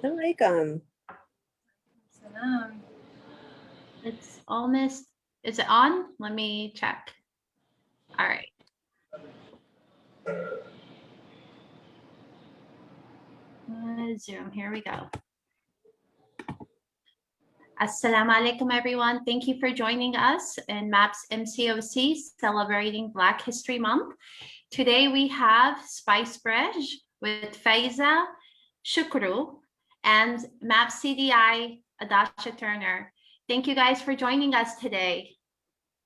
Assalamualaikum. Salam. It's almost, is it on? Let me check. All right. Zoom, here we go. Assalamu alaikum, everyone. Thank you for joining us in MAPS MCOC celebrating Black History Month. Today we have Spicebridge with Faiza Shukru and MAPS CDI Adasha Turner. Thank you guys for joining us today.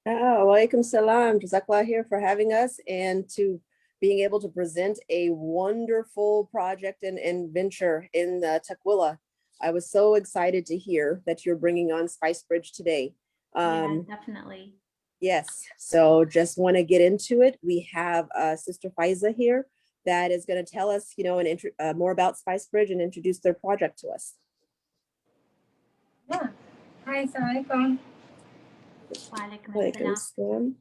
Oh, walaikum salam. Jazakallah here for having us and to being able to present a wonderful project and venture in Tequila. I was so excited to hear that you're bringing on Spicebridge today. Yeah, definitely. Yes, so just want to get into it. We have Sister Faiza here that is going to tell us, more about Spicebridge and introduce their project to us. Yeah. Hi, assalamualaikum. Walaikum salam.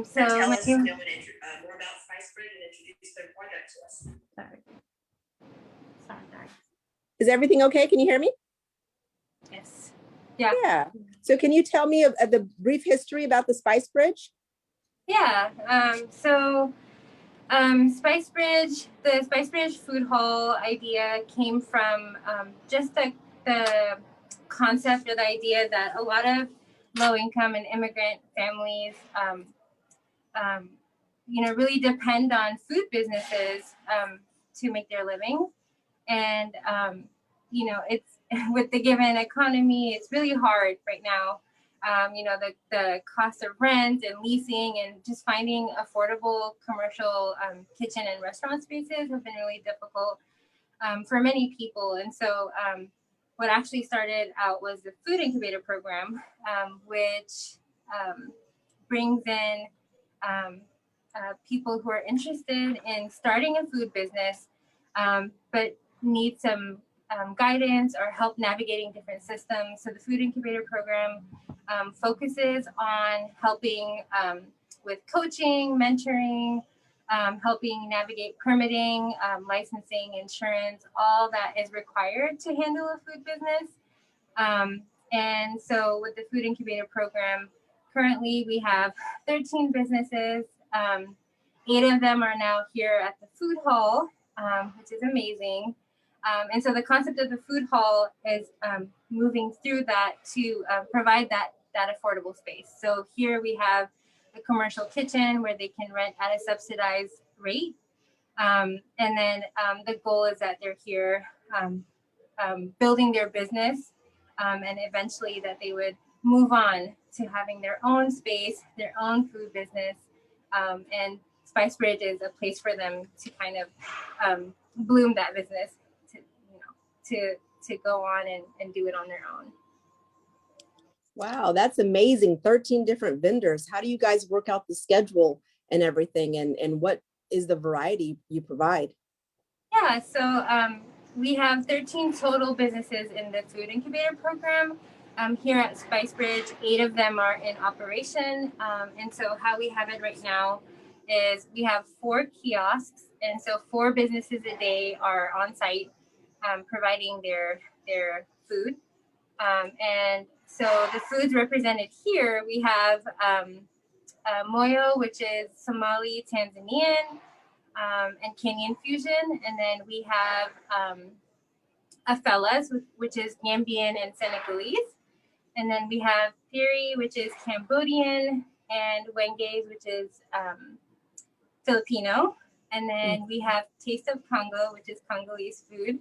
So tell us, more about Spicebridge and introduce their project to us. Sorry. Is everything okay? Can you hear me? Yes. Yeah. So can you tell me of the brief history about the Spicebridge? Yeah. Spicebridge, the Spicebridge food hall idea came from just the concept or the idea that a lot of low-income and immigrant families, really depend on food businesses to make their living. And, it's with the given economy, it's really hard right now. The cost of rent and leasing and just finding affordable commercial kitchen and restaurant spaces have been really difficult for many people. And so what actually started out was the Food Incubator program, which brings in people who are interested in starting a food business, but need some guidance or help navigating different systems. So the Food Incubator program focuses on helping with coaching, mentoring, helping navigate permitting, licensing, insurance, all that is required to handle a food business. And so with the Food Incubator program, currently we have 13 businesses. 8 of them are now here at the food hall, which is amazing. And so the concept of the food hall is moving through that to provide that affordable space. So here we have a commercial kitchen where they can rent at a subsidized rate. And then the goal is that they're here building their business and eventually that they would move on to having their own space, their own food business. And Spicebridge is a place for them to kind of bloom that business to go on and do it on their own. Wow, that's amazing. 13 different vendors. How do you guys work out the schedule and everything? And what is the variety you provide? Yeah, so we have 13 total businesses in the Food Incubator program. Here at Spicebridge, 8 of them are in operation. And so how we have it right now is we have 4 kiosks. And so 4 businesses a day are on site providing their food. And so the foods represented here, we have moyo, which is Somali, Tanzanian, and Kenyan fusion. And then we have afelas, which is Gambian and Senegalese. And then we have piri, which is Cambodian, and wenges, which is Filipino. And then we have Taste of Congo, which is Congolese food,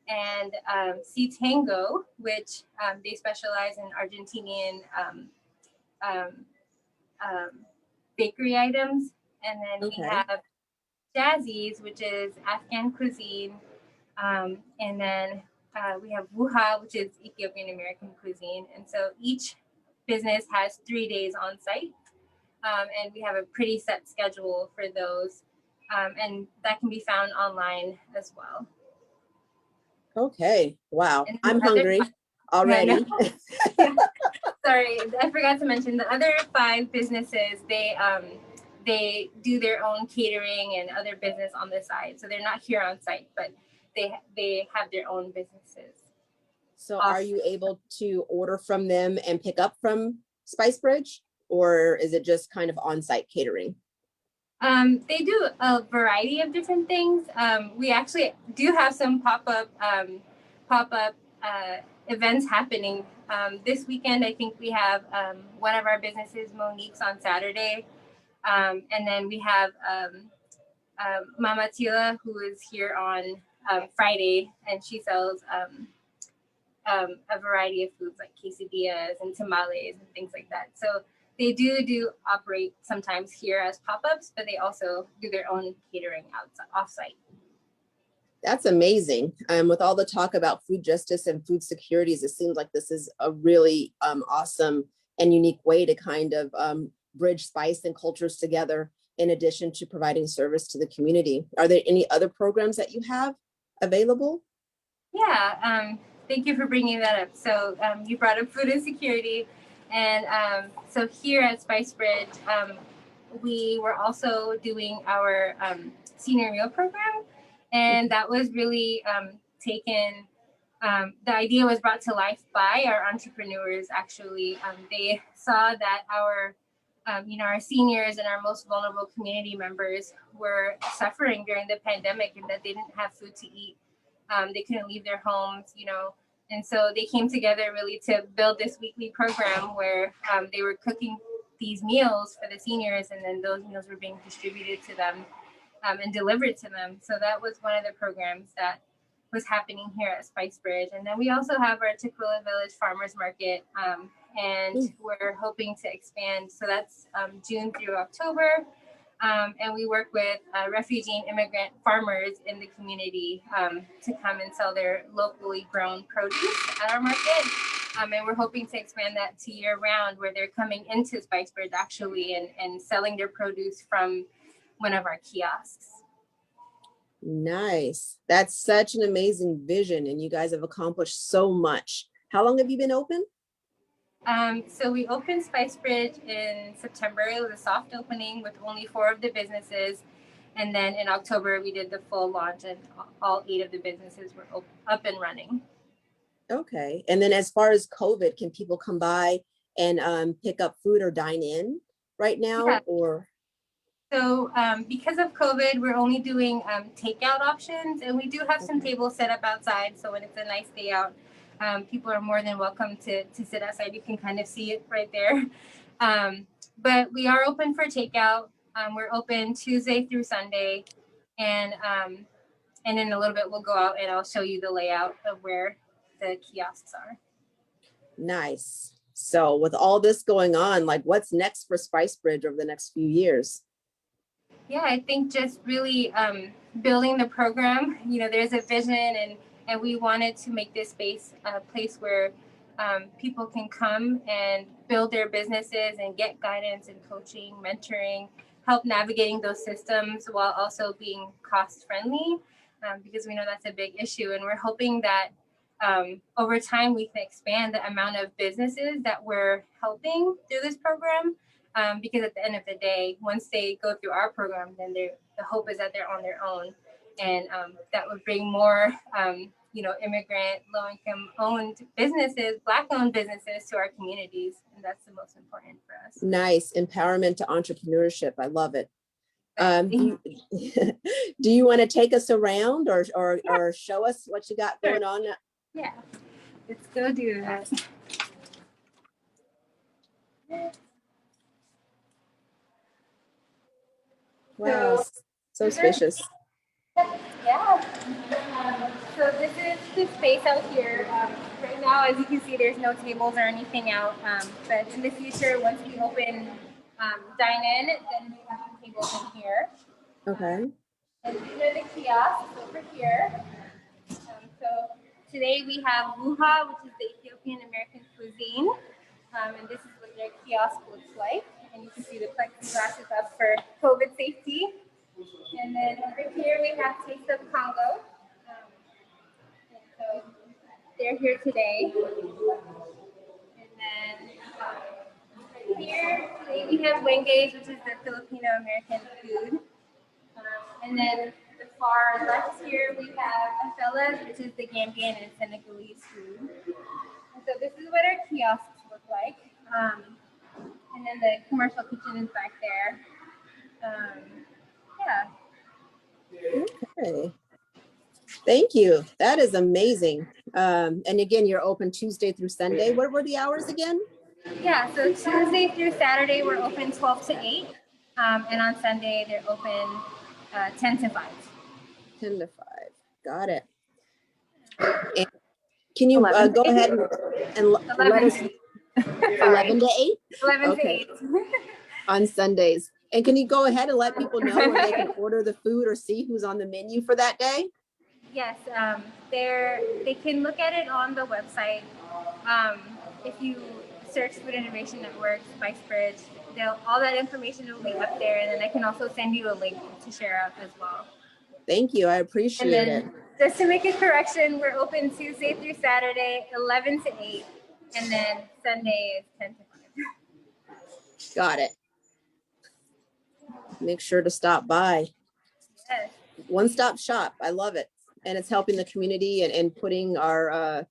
and Tango, which they specialize in Argentinian bakery items. And then we have Jazzy's, which is Afghan cuisine. And then we have Wuha, which is Ethiopian American cuisine. And so each business has 3 days on site. And we have a pretty set schedule for those. And that can be found online as well. Okay. Wow. I'm hungry already. Yeah. Sorry, I forgot to mention the other 5 businesses, they do their own catering and other business on the side. So they're not here on site, but they have their own businesses. So are you able to order from them and pick up from Spicebridge, or is it just kind of on-site catering? They do a variety of different things. We actually do have some pop-up events happening. This weekend, I think we have one of our businesses, Monique's, on Saturday. And then we have Mama Tila, who is here on Friday, and she sells a variety of foods like quesadillas and tamales and things like that. So they do operate sometimes here as pop-ups, but they also do their own catering off-site. That's amazing. With all the talk about food justice and food securities, it seems like this is a really awesome and unique way to kind of bridge spice and cultures together, in addition to providing service to the community. Are there any other programs that you have available? Yeah, thank you for bringing that up. So you brought up food insecurity. And so here at Spicebridge, we were also doing our senior meal program. And that was really taken, the idea was brought to life by our entrepreneurs, actually. They saw that our seniors and our most vulnerable community members were suffering during the pandemic and that they didn't have food to eat. They couldn't leave their homes, and so they came together really to build this weekly program where they were cooking these meals for the seniors, and then those meals were being distributed to them and delivered to them. So that was one of the programs that was happening here at Spicebridge. And then we also have our Tequila Village Farmers Market, and we're hoping to expand. So that's June through October. And we work with refugee and immigrant farmers in the community to come and sell their locally grown produce at our market. And we're hoping to expand that to year round, where they're coming into Spicebridge actually and selling their produce from one of our kiosks. Nice. That's such an amazing vision, and you guys have accomplished so much. How long have you been open? So we opened Spicebridge in September. It was a soft opening with only 4 of the businesses. And then in October, we did the full launch and all 8 of the businesses were up and running. Okay. And then as far as COVID, can people come by and pick up food or dine in right now? Yeah. Or So because of COVID, we're only doing takeout options, and we do have some tables set up outside. So when it's a nice day out, people are more than welcome to sit outside. You can kind of see it right there. But we are open for takeout. We're open Tuesday through Sunday. And in a little bit, we'll go out and I'll show you the layout of where the kiosks are. nice. So with all this going on, like what's next for Spicebridge over the next few years? Yeah, I think just really building the program. There's a vision, and we wanted to make this space a place where people can come and build their businesses and get guidance and coaching, mentoring, help navigating those systems while also being cost friendly, because we know that's a big issue. And we're hoping that over time we can expand the amount of businesses that we're helping through this program. Because at the end of the day, once they go through our program, then the hope is that they're on their own, and that would bring more, immigrant, low-income owned businesses, Black-owned businesses to our communities, and that's the most important for us. Nice. Empowerment to entrepreneurship. I love it. Do you want to take us around or show us what you got going on? Yeah, let's go do that. Wow, so spacious. Yeah. So this is the space out here. Right now, as you can see, there's no tables or anything out. But in the future, once we open dine-in, then we have some tables in here. Okay. And these are the kiosks over here. So today we have wuha, which is the Ethiopian American cuisine. And this is what their kiosk looks like. And you can see the plexiglass is up for COVID safety. And then over here we have Taste of Congo. So they're here today. And then here today we have Wenge's, which is the Filipino American food. And then the far left here, we have Afelas, which is the Gambian and Senegalese food. And so this is what our kiosks look like. And then the commercial kitchen is back there. Yeah. Okay. Thank you. That is amazing. And again, you're open Tuesday through Sunday. What were the hours again? Yeah, so Tuesday through Saturday, we're open 12 to 8. And on Sunday, they're open 10 to 5. 10 to 5. Got it. And can you go ahead and let us 11 to 8? 11 Okay. to 8. On Sundays. And can you go ahead and let people know where they can order the food or see who's on the menu for that day? Yes, they can look at it on the website. If you search Food Innovation Network, Spicebridge, all that information will be up there, and then I can also send you a link to share out as well. Thank you. I appreciate it. Just to make a correction, we're open Tuesday through Saturday, 11 to 8, and then Sunday is 10 to 5. Got it. Make sure to stop by. Yes. One-stop shop. I love it. And it's helping the community and putting our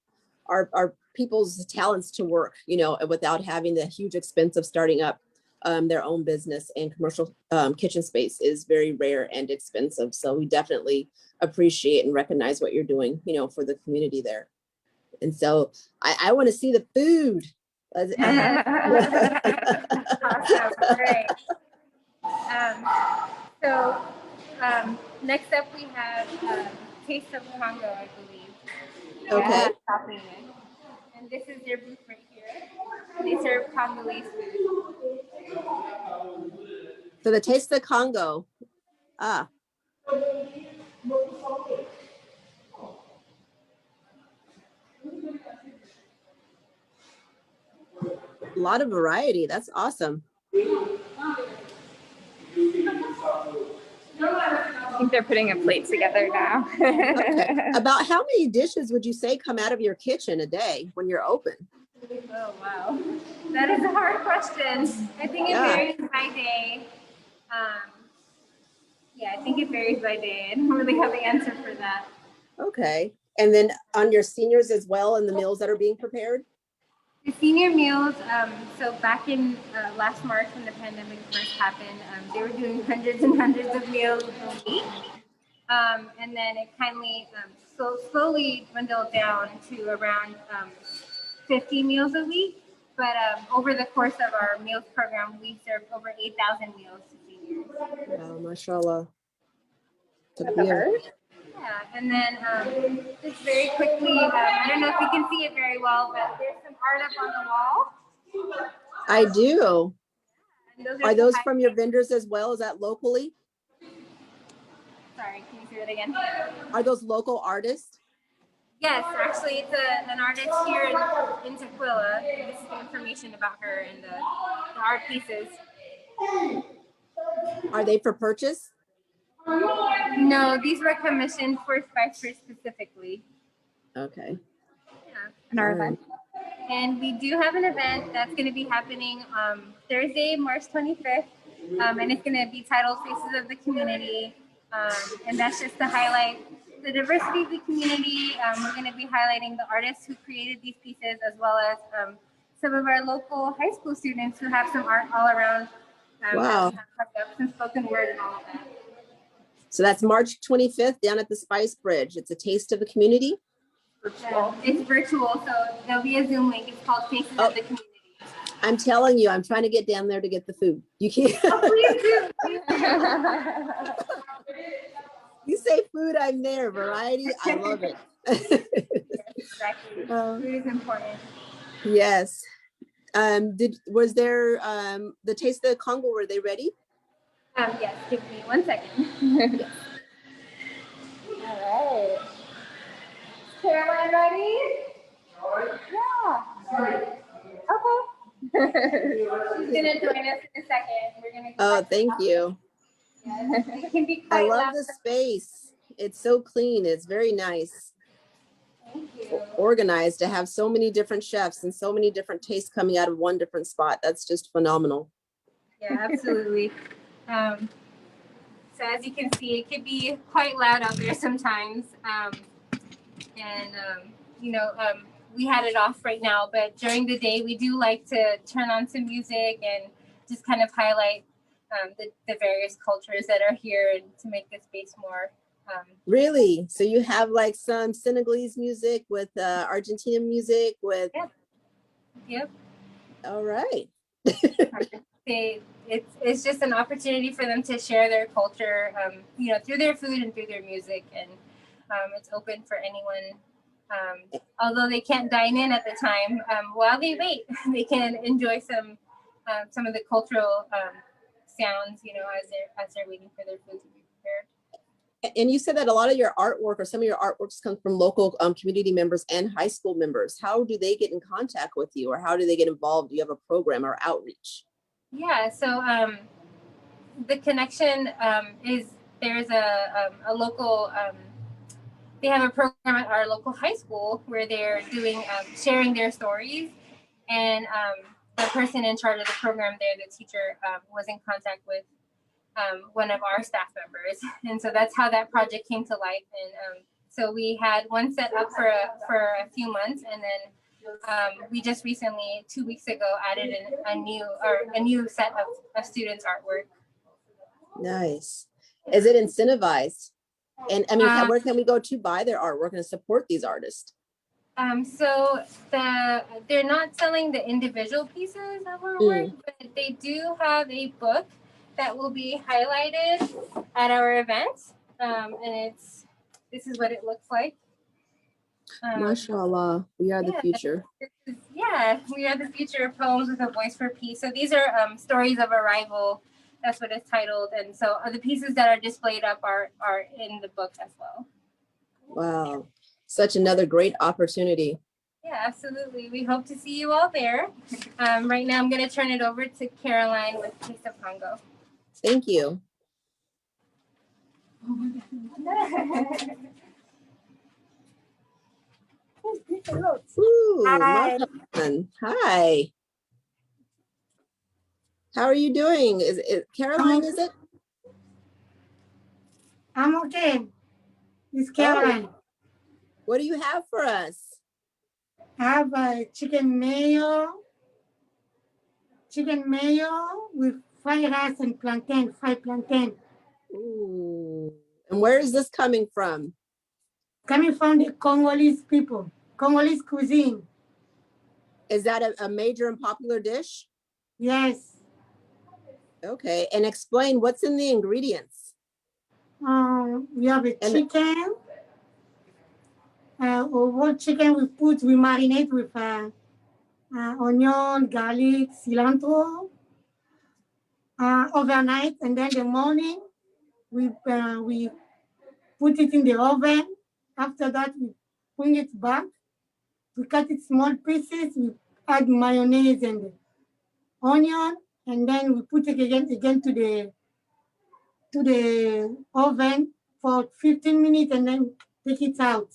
people's talents to work, you know, without having the huge expense of starting up their own business. And commercial kitchen space is very rare and expensive. So we definitely appreciate and recognize what you're doing, you know, for the community there. And so I want to see the food. Awesome. Great. Next up we have Taste of Congo, I believe. Okay. Yeah, and this is their booth right here. They serve Congolese food. So the Taste of Congo. Ah. A lot of variety. That's awesome. I think they're putting a plate together now. Okay. About how many dishes would you say come out of your kitchen a day when you're open? Oh, wow. That is a hard question. I think it varies by day. Yeah, I think it varies by day. I don't really have the answer for that. Okay. And then on your seniors as well and the meals that are being prepared? The senior meals, so back in last March when the pandemic first happened, they were doing hundreds and hundreds of meals a week. And then it kindly slowly dwindled down to around 50 meals a week. But over the course of our meals program, we served over 8,000 meals to seniors. Wow, mashallah. Yeah, and then just very quickly, I don't know if you can see it very well, but there's some art up on the wall. I do. And Are those from your vendors as well? Is that locally? Sorry, can you say that again? Are those local artists? Yes, actually, it's an artist here in Tequila. This is the information about her and the art pieces. Are they for purchase? No, these were commissioned for Spicebridge specifically. Okay. Yeah. And our event. And we do have an event that's going to be happening Thursday, March 25th. And it's going to be titled Faces of the Community. And that's just to highlight the diversity of the community. We're going to be highlighting the artists who created these pieces, as well as some of our local high school students who have some art all around. Wow. Some spoken word and all of that. So that's March 25th down at the Spicebridge. It's a taste of the community. It's virtual, so there'll be a Zoom link. It's called Faces of the Community. I'm telling you, I'm trying to get down there to get the food. You can't. Oh, please do. Please do. You say food, I'm there. Variety, I love it. Yes, exactly. Food is important. Yes. Was there the Taste of the Congo? Were they ready? Yes. Give me 1 second. All right. Caroline, ready? Yeah. Okay. She's gonna join us in a second. We're gonna. Oh, thank you. Yes, it can be I quite love loud. the space. It's so clean. It's very nice. Thank you. Organized to have so many different chefs and so many different tastes coming out of one different spot. That's just phenomenal. Yeah, absolutely. So as you can see, it could be quite loud out there sometimes. We had it off right now, but during the day we do like to turn on some music and just kind of highlight the various cultures that are here and to make the space more. Really? So you have like some Senegalese music with Argentinian music with. Yep. All right. It's just an opportunity for them to share their culture, through their food and through their music, and it's open for anyone. Although they can't dine in at the time, while they wait, they can enjoy some of the cultural sounds, as they're waiting for their food to be prepared. And you said that a lot of your artwork or some of your artworks come from local community members and high school members. How do they get in contact with you, or how do they get involved? Do you have a program or outreach? Yeah, so the connection is there's a local. They have a program at our local high school where they're doing sharing their stories, and the person in charge of the program there, the teacher, was in contact with one of our staff members, and so that's how that project came to life. And so we had one set up for a few months, and then we just recently, 2 weeks ago, added a new set of students' artwork. Nice. Is it incentivized? And I mean, where can we go to buy their artwork and support these artists? So they're not selling the individual pieces of our work, but they do have a book that will be highlighted at our event, and this is what it looks like. Mashallah, we are the future. We are the future. Poems with a voice for peace. So these are stories of arrival. That's what it's titled, and so the pieces that are displayed up are in the book as well. Wow, such another great opportunity. Yeah, absolutely. We hope to see you all there. Right now, I'm going to turn it over to Caroline with Taste of Congo. Thank you. Ooh, Hi. Hi. How are you doing? Is it Caroline, is it? I'm okay. It's Caroline. What do you have for us? I have chicken mayo with fried rice and plantain, fried plantain. Ooh. And where is this coming from? Coming from the Congolese people, Congolese cuisine. Is that a major and popular dish? Yes. Okay, and explain what's in the ingredients. We have a chicken. Whole chicken we marinate with onion, garlic, cilantro overnight, and then the morning we put it in the oven. After that, we bring it back. We cut it small pieces. We add mayonnaise and onion, and then we put it again to the oven for 15 minutes, and then take it out.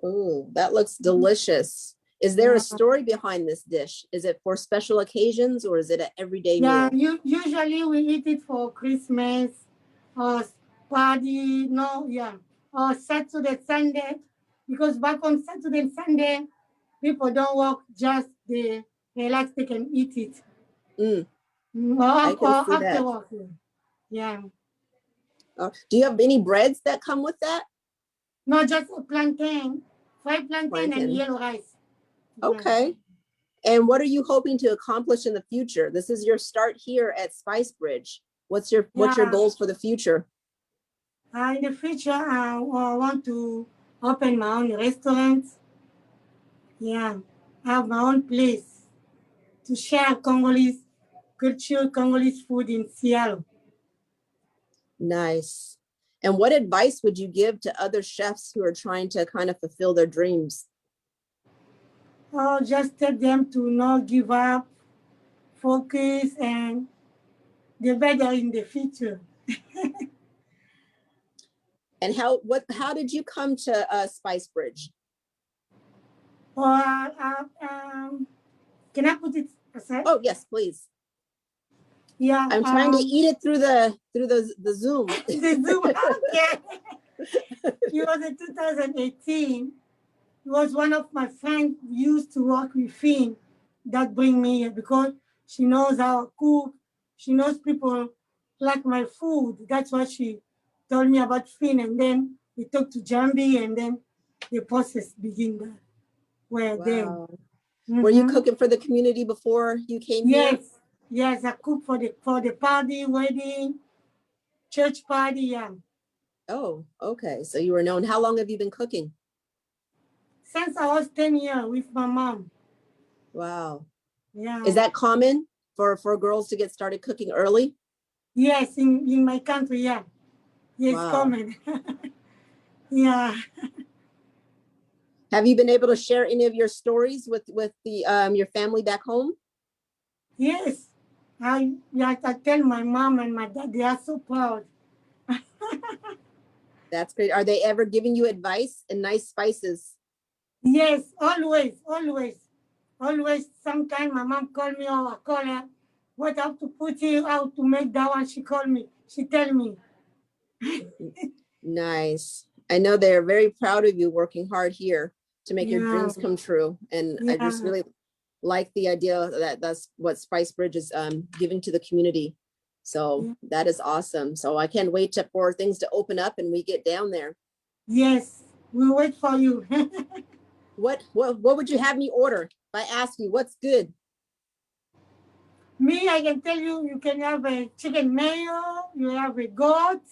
Ooh, that looks delicious. Is there a story behind this dish? Is it for special occasions, or is it an everyday meal? Yeah, usually we eat it for Christmas or party, or Saturday, Sunday, because back on Saturday and Sunday, people don't work, just they relax, they can eat it. I can see after that. work. Yeah. Do you have any breads that come with that? No, just a plantain, fried plantain and yellow rice. Okay. And what are you hoping to accomplish in the future? This is your start here at Spicebridge. What's your goals for the future? In the future, I want to open my own restaurant. Yeah, have my own place to share Congolese culture, Congolese food in Seattle. Nice. And what advice would you give to other chefs who are trying to kind of fulfill their dreams? Oh, just tell them to not give up, focus, and they're better in the future. And how did you come to Spicebridge? Can I put it aside? Oh, yes, please. Yeah. I'm trying to eat it through the Zoom. The Zoom, okay. It was in 2018. It was one of my friends who used to work with Finn that bring me here because she knows how I cook. She knows people like my food. That's what she told me about Finn. And then we talked to Jambi, and then the process began there. Where there. Wow. Were you Mhm. cooking for the community before you came here? Yes, yes, I cook for the party, wedding, church party, yeah. Oh, okay. So you were known. How long have you been cooking? Since I was 10 years with my mom. Wow. Yeah. Is that common for girls to get started cooking early? Yes, in my country, yeah. Yes, Wow. common. Yeah. Have you been able to share any of your stories with the your family back home? Yes. I tell my mom and my dad, they are so proud. That's great. Are they ever giving you advice and nice spices? Yes, always, always. Always, sometimes my mom call me or I call her. What I have to put here, how to make that one, she call me. She tell me. Nice. I know they're very proud of you working hard here to make your Yeah. dreams come true. And I just Yeah. really like the idea that that's what Spicebridge is giving to the community. So that is awesome. So I can't wait for things to open up and we get down there. Yes, we wait for you. What would you have me order if I ask you what's good? Me, I can tell you, you can have a chicken mayo, you have a goat,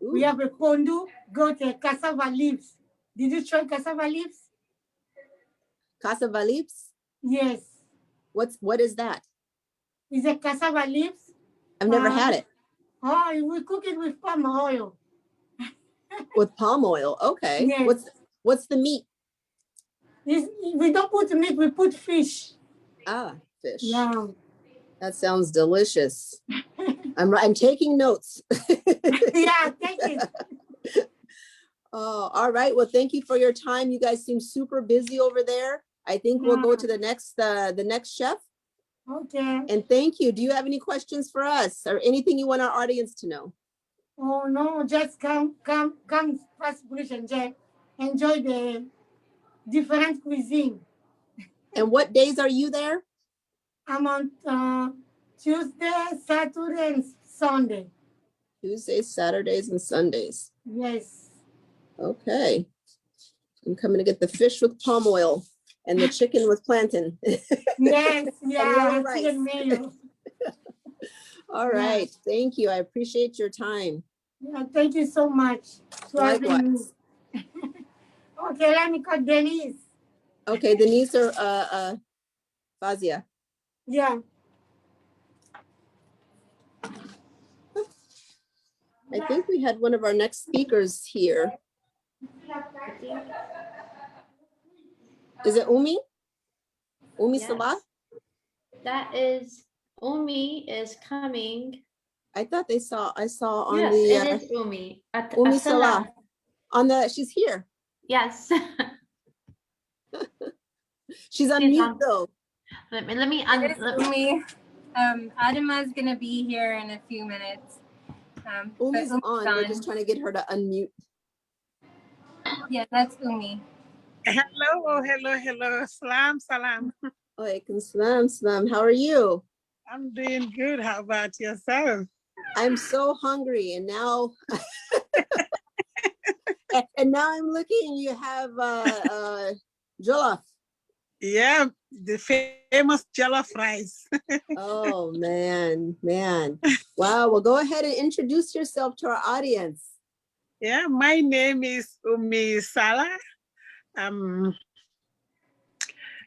we Ooh, have a pondu, goat, cassava leaves. Did you try cassava leaves? cassava leaves? Yes. What is that? It's a cassava leaves. I've never had it. Oh, we cook it with palm oil. With palm oil. Okay. Yes. What's the meat? We don't put meat, we put fish. Ah, fish. Yeah. That sounds delicious. I'm taking notes. Yeah, thank you. Oh, all right. Well, thank you for your time. You guys seem super busy over there. I think we'll go to the next chef. Okay. And thank you. Do you have any questions for us or anything you want our audience to know? Oh no, just come Spicebridge and just enjoy the different cuisine. And what days are you there? I'm on Tuesday, Saturday, and Sunday. Tuesdays, Saturdays, and Sundays. Yes. Okay. I'm coming to get the fish with palm oil and the chicken with plantain. Yes, yeah, yellow rice. chicken mayo. All right. Thank you. I appreciate your time. Yeah, thank you so much for having me. Likewise. Okay, let me call Denise. Okay, Denise or Fazia. Yeah. I think we had one of our next speakers here. Is it Umi? Umi Yes. Salah? That is, Umi is coming. I thought I saw on Yes, the it is Umi. Umi Assalam. Salah. She's here. Yes. She's on mute though. Let me It is Umi. Adama is gonna be here in a few minutes. Umi's Umi's on. We're just trying to get her to unmute. Yeah, that's Umi. Hello. Salam. Alaikum salam. How are you? I'm doing good. How about yourself? I'm so hungry, and now I'm looking. You have jollof. Yeah, the famous jollof rice. Oh man. Wow. Well, go ahead and introduce yourself to our audience. Yeah, my name is Umi Salah.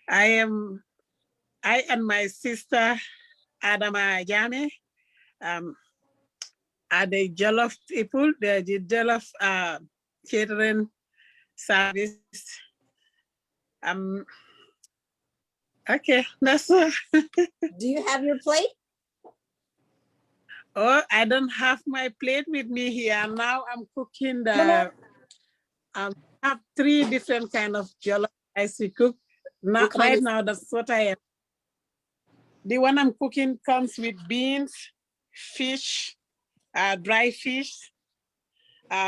I and my sister Adama Ajame are the jollof people. They're the jollof catering service. Okay, that's all. Do you have your plate? Oh, I don't have my plate with me here. Now I'm cooking I have 3 different kind of jollof rice we cook. Now, that's what I am. The one I'm cooking comes with beans, fish, dry fish.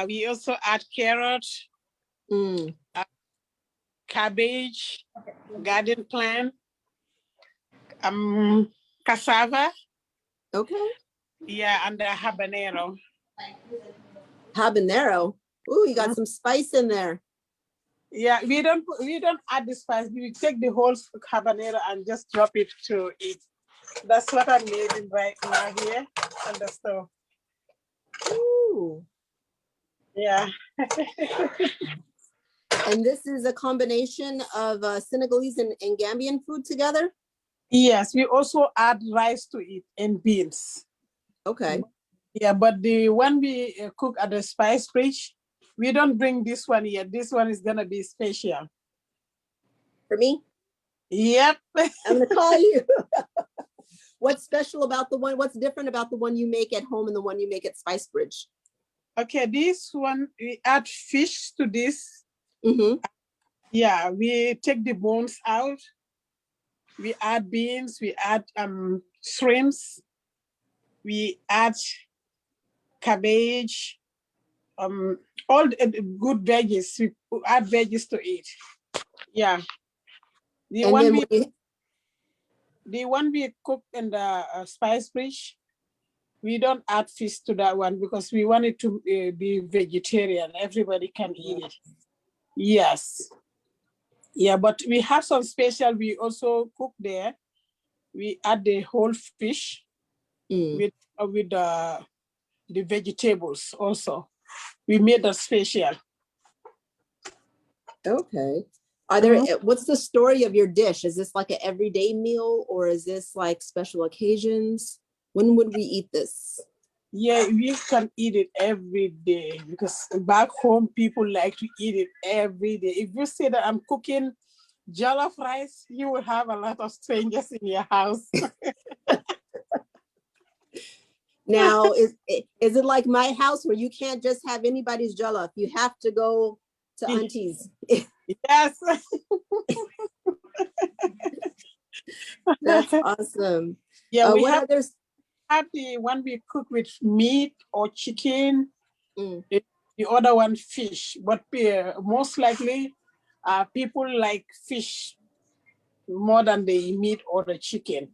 We also add carrot, Mm. cabbage, garden plant, cassava, Okay. yeah, and the habanero. Habanero. Ooh, you got some spice in there. Yeah, we don't add the spice. We take the whole habanero and just drop it to it. That's what I'm making right now here on the stove. Ooh. Yeah. And this is a combination of Senegalese and Gambian food together? Yes, we also add rice to it and beans. Okay. Yeah, but the one we cook at the Spicebridge, we don't bring this one yet. This one is gonna be special. For me? Yep. I'm gonna call you. What's special about the one, what's different about the one you make at home and the one you make at Spicebridge? Okay, this one, we add fish to this. Mm-hmm. Yeah, we take the bones out. We add beans, we add shrimps, we add cabbage, all the good veggies. We add veggies to it. Yeah. The And one then we when you, the one we cook in the Spicebridge, we don't add fish to that one because we want it to be vegetarian. Everybody can eat it. Yes. Yeah, but we have some special we also cook there. We add the whole fish with the vegetables also. We made that special. okay. Are there, what's the story of your dish? Is this like an everyday meal or is this like special occasions? When would we eat this? Yeah, we can eat it every day because back home people like to eat it every day. If you say that I'm cooking jollof rice, you will have a lot of strangers in your house. Now, is it like my house where you can't just have anybody's jollof? You have to go to Auntie's. Yes. That's awesome. Yeah, we what have others? the one we cook with meat or chicken. Mm. The other one fish, but most likely people like fish more than the meat or the chicken.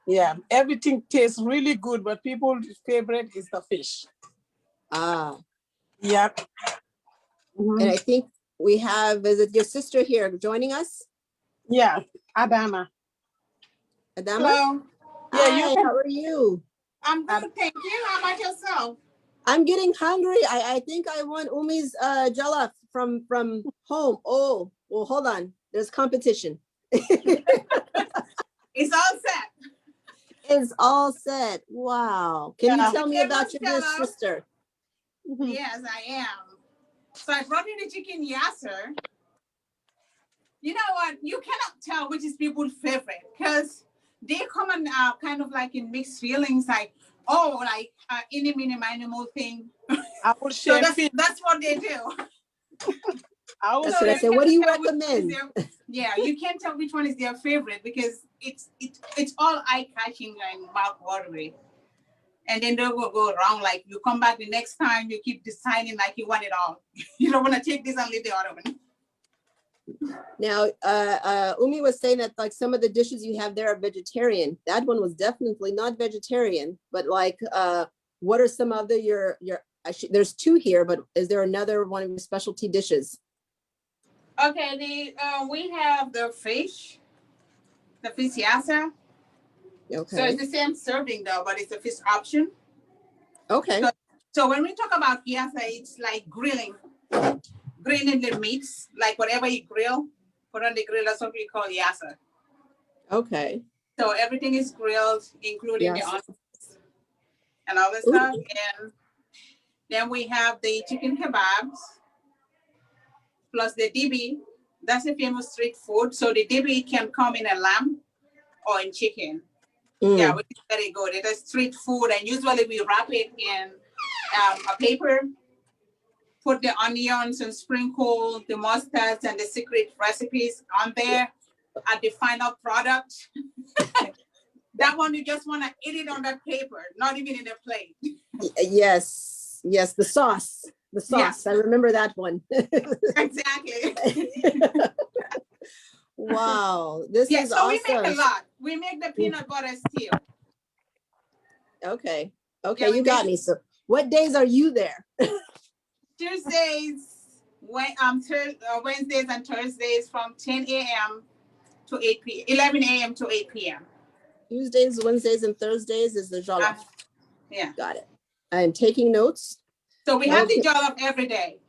Yeah, everything tastes really good, but people's favorite is the fish. Ah. Yep. And I think we have, is it your sister here joining us? Yeah, Adama. Adama? Hello. Yeah, Hi, you can. how are you? I'm good, thank you. How about yourself? I'm getting hungry. I think I want Umi's jollof from home. Oh, well, hold on. There's competition. It's all set. It's all set. Wow. Can you tell me about your dear sister? Yes, I am. So I brought in the chicken yasser. You know what? You cannot tell which is people's favorite because they come in kind of like in mixed feelings, like, oh, like any minimal thing. I will So share fish. that's what they do. That's what I said. What do you recommend? Yeah, you can't tell which one is their favorite because it's all eye-catching and mouth-watering. And then they will go wrong. Like you come back the next time, you keep deciding like you want it all. You don't want to take this and leave the other one. Now, Umi was saying that like some of the dishes you have there are vegetarian. That one was definitely not vegetarian, but like, what are some other there's two here, but is there another one of your specialty dishes? Okay, we have the fish yassa. Okay. So it's the same serving though, but it's a fish option. Okay. So when we talk about yassa, it's like grilling the meats, like whatever you grill, put on the grill. That's what we call yassa. Okay. So everything is grilled, including the onions and all that stuff. And then we have the chicken kebabs, plus the dibi. That's a famous street food. So the dibi can come in a lamb or in chicken. Yeah, which is very good. It is street food, and usually we wrap it in a paper, put the onions and sprinkle the mustards and the secret recipes on there at the final product. That one you just want to eat it on that paper, not even in a plate. Yes, yes, the sauce. The sauce. Yeah. I remember that one. Exactly. Wow, this Yeah, is so we make a awesome. lot. We make the peanut butter still. Okay, Yeah, you got me. So what days are you there? Tuesdays, Wednesdays and Thursdays from 10 a.m. to 8 p.m. 11 a.m. to 8 p.m. Tuesdays, Wednesdays, and Thursdays is the jollof. Yeah. Got it. I'm taking notes. So we have Okay. the jollof every day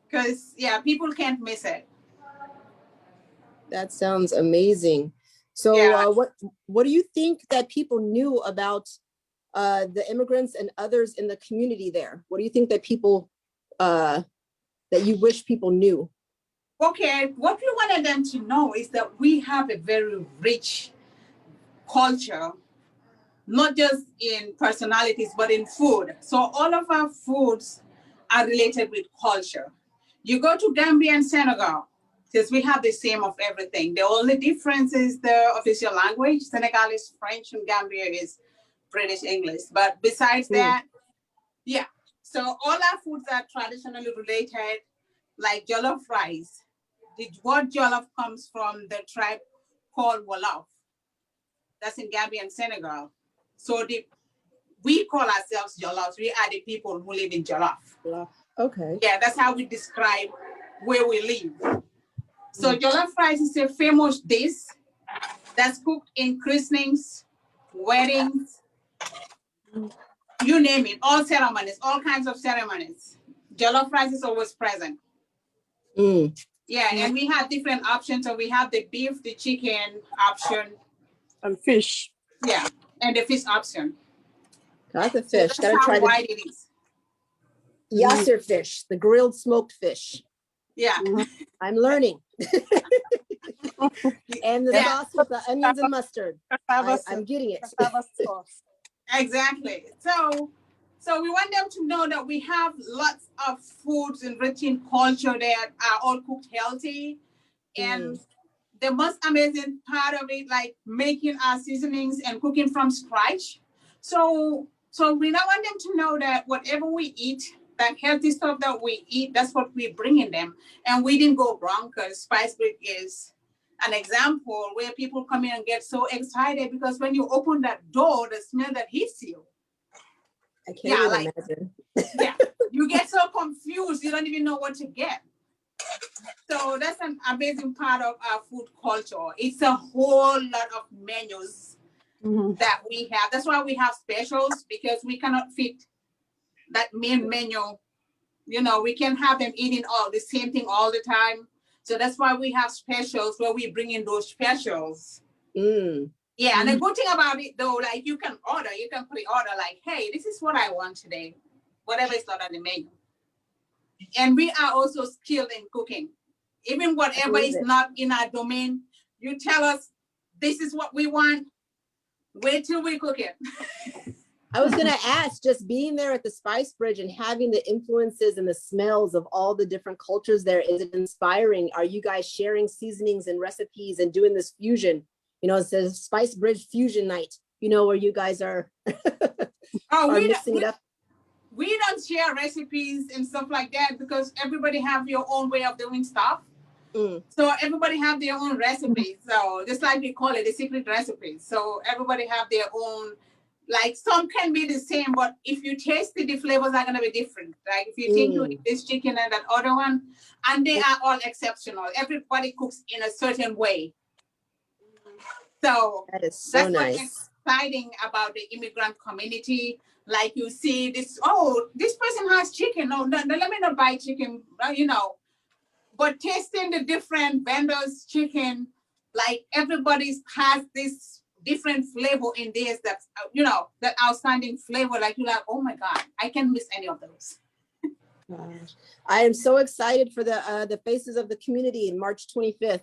because, yeah, people can't miss it. That sounds amazing. So Yeah. what do you think that people knew about the immigrants and others in the community there? What do you think that people, that you wish people knew? Okay, what we wanted them to know is that we have a very rich culture, not just in personalities, but in food. So all of our foods are related with culture. You go to Gambia and Senegal, because we have the same of everything. The only difference is the official language. Senegal is French and Gambia is British English. But besides that, yeah. So all our foods are traditionally related, like jollof rice. The word jollof comes from the tribe called Wolof. That's in Gambia and Senegal. So we call ourselves Jollof. We are the people who live in Jollof. Okay. Yeah, that's how we describe where we live. So jollof rice is a famous dish that's cooked in christenings, weddings, you name it, all ceremonies, all kinds of ceremonies. Jollof rice is always present. Yeah, and we have different options. So we have the beef, the chicken option. And fish. Yeah, and the fish option. Got the So fish. that's Gotta how try wide it is. Yasser fish, the grilled smoked fish. Yeah. I'm learning. And the sauce with the onions and mustard. I'm getting it. Exactly. So we want them to know that we have lots of foods enriched in culture that are all cooked healthy. And the most amazing part of it, like making our seasonings and cooking from scratch. So we now want them to know that whatever we eat, that healthy stuff that we eat, that's what we bring in them. And we didn't go wrong because Spicebridge is an example where people come in and get so excited because when you open that door, the smell that hits you. I can't even imagine. Yeah, you get so confused, you don't even know what to get. So that's an amazing part of our food culture. It's a whole lot of menus that we have. That's why we have specials, because we cannot fit that main menu. You know, we can't have them eating all the same thing all the time. So that's why we have specials where we bring in those specials. Yeah, and the good thing about it though, like you can pre-order like, hey, this is what I want today, whatever is not on the menu. And we are also skilled in cooking. Even whatever is not in our domain, you tell us, this is what we want, wait till we cook it. I was gonna ask, just being there at the Spicebridge and having the influences and the smells of all the different cultures there, is it inspiring? Are you guys sharing seasonings and recipes and doing this fusion? You know, it says Spicebridge Fusion Night, you know, where you guys are, mixing it up. We don't share recipes and stuff like that because everybody have your own way of doing stuff. So everybody have their own recipes. So just like we call it the secret recipes. So everybody have their own, like some can be the same, but if you taste it, the flavors are gonna be different. Like if you think you eat this chicken and that other one, and they are all exceptional. Everybody cooks in a certain way. So that is so nice. What's exciting about the immigrant community. Like you see this, this person has chicken. No, let me not buy chicken, you know. But tasting the different vendors' chicken, like everybody's has this different flavor in this, that's, you know, that outstanding flavor. Like you're like, oh my God, I can't miss any of those. Gosh. I am so excited for the Faces of the Community in March 25th.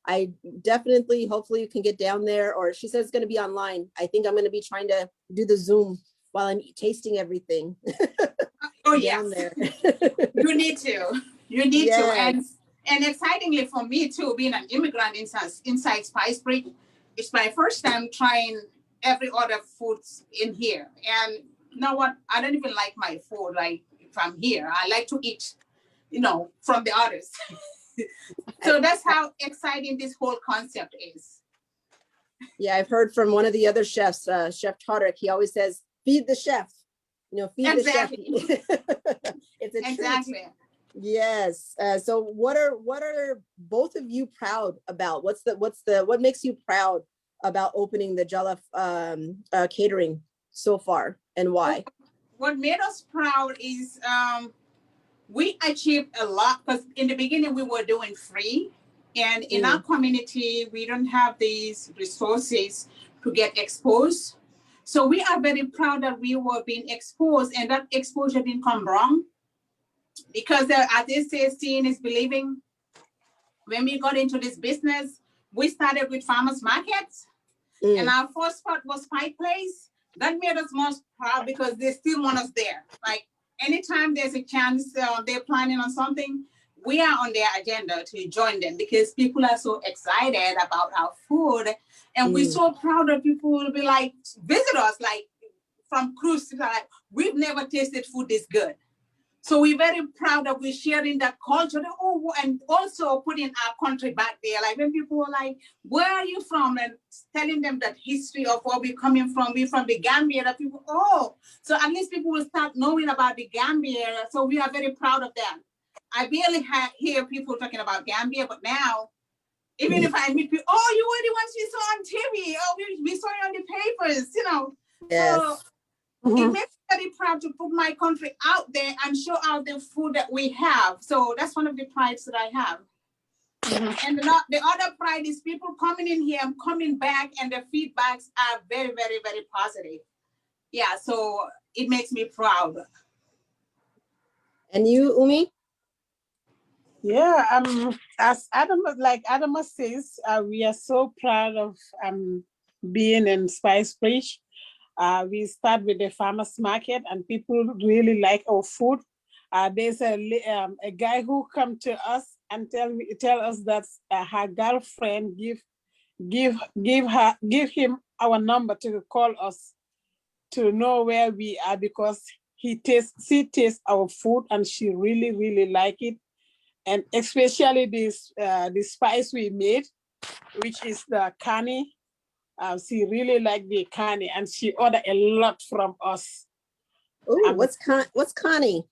I definitely, hopefully you can get down there, or she says it's going to be online. I think I'm going to be trying to do the Zoom while I'm tasting everything. Oh yes, you need to. You need to. And excitingly for me too, being an immigrant inside Spicebridge, it's my first time trying every other foods in here. And you know what? I don't even like my food like from here. I like to eat, from the others. So that's how exciting this whole concept is. Yeah, I've heard from one of the other chefs, Chef Todrick. He always says, "Feed the chef." Feed Exactly. the chef. It's a Exactly. treat. Yes. So what are both of you proud about? What makes you proud about opening the Jollof catering so far, and why? What made us proud is we achieved a lot, because in the beginning we were doing free, and in our community we don't have these resources to get exposed. So we are very proud that we were being exposed, and that exposure didn't come wrong, because as they say, seeing is believing. When we got into this business, we started with farmers markets, and our first spot was Pike Place. That made us most proud because they still want us there. Like anytime there's a chance they're planning on something, we are on their agenda to join them, because people are so excited about our food, and we're so proud that people will be like, visit us, like from cruise to like, we've never tasted food this good. So we're very proud that we're sharing that culture, and also putting our country back there. Like when people were like, where are you from? And telling them that history of where we're coming from. We're from the Gambia. That people, so at least people will start knowing about the Gambia. So we are very proud of that. I barely hear people talking about Gambia, but now, even if I meet people, you were the ones we saw on TV. We saw you on the papers, Yes. So it makes me very proud to put my country out there and show out the food that we have. So that's one of the prides that I have. And the other pride is people coming in here and coming back, and the feedbacks are very, very, very positive. Yeah, so it makes me proud. And you, Umi? Yeah, as Adam says, we are so proud of being in Spicebridge. We start with the farmers market, and people really like our food. There's a guy who come to us and tell us that her girlfriend give him our number to call us to know where we are, because she tastes our food and she really like it, and especially the spice we made, which is the kani. She really liked the kani, and she ordered a lot from us. Oh, what's kani?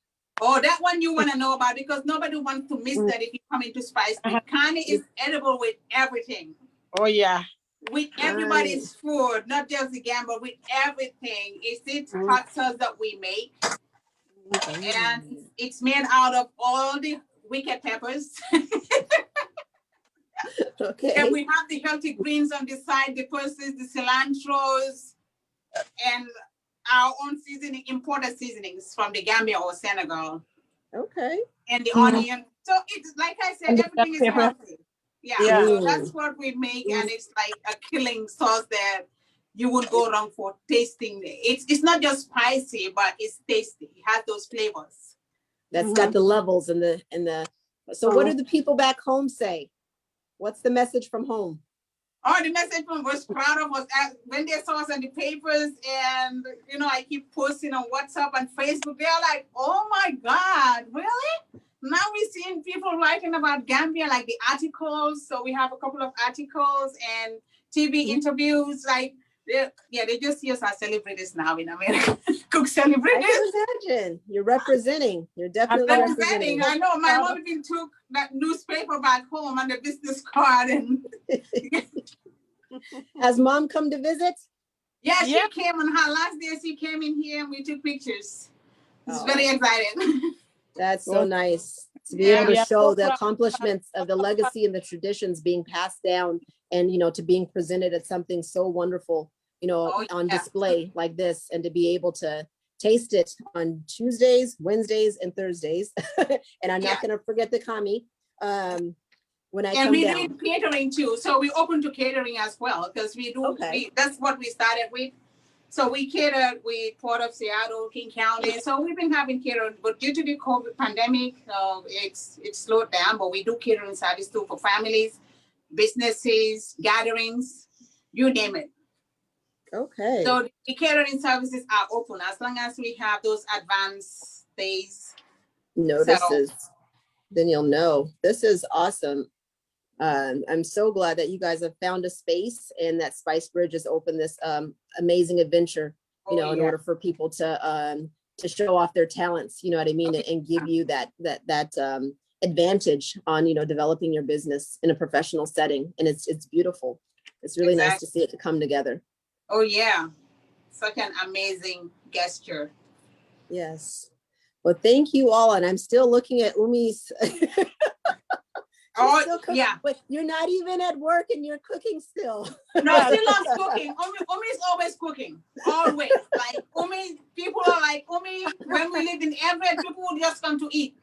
Oh, that one you want to know about, because nobody wants to miss that if you come into Spice. Kani is edible with everything. Oh yeah. With everybody's food, not just the gambler, with everything. It's hot sauce that we make. And it's made out of all the wicked peppers. Okay. And we have the healthy greens on the side, the pulses, the cilantros, and our own seasoning, imported seasonings from the Gambia or Senegal. Okay. And the onion. So it's like I said, everything is healthy. Yeah. So that's what we make, and it's like a killing sauce that you would go wrong for tasting. It's not just spicy, but it's tasty. It has those flavors. That's got the levels and the. So what do the people back home say? What's the message from home? Oh, the message from was proud of us when they saw us on the papers, and I keep posting on WhatsApp and Facebook. They're like, "Oh my God, really?" Now we're seeing people writing about Gambia, like the articles. So we have a couple of articles and TV interviews. Like, they just see us as celebrities now in America. Cook celebrities. I can imagine. You're representing. You're definitely representing. I know my mom even took that newspaper back home and the business card. And has mom come to visit? Yeah, she came on her last day. She came in here and we took pictures. It's very exciting. That's so nice to be able to show the accomplishments of the legacy and the traditions being passed down, and to being presented as something so wonderful, on display like this, and to be able to taste it on Tuesdays, Wednesdays, and Thursdays. And I'm not going to forget the kami when I come down. And we need catering too, so we open to catering as well, because we do. That's what we started with. So we catered with Port of Seattle, King County. So we've been having catering, but due to the COVID pandemic, it's slowed down. But we do catering service too for families, businesses, gatherings, you name it. Okay. So the catering services are open as long as we have those advanced days. Notices. Then you'll know. This is awesome. I'm so glad that you guys have found a space and that Spicebridge has opened this amazing adventure, you know, in order for people to show off their talents, you know what I mean, and give you that advantage on, you know, developing your business in a professional setting. And it's beautiful. It's really nice to see it to come together. Oh yeah, such an amazing gesture. Yes. Well, thank you all. And I'm still looking at Umi's. Oh yeah, but you're not even at work and you're cooking still. No, she loves cooking. Umi's always cooking, always. Like Umi, people are like Umi. When we lived in Everett, people would just come to eat.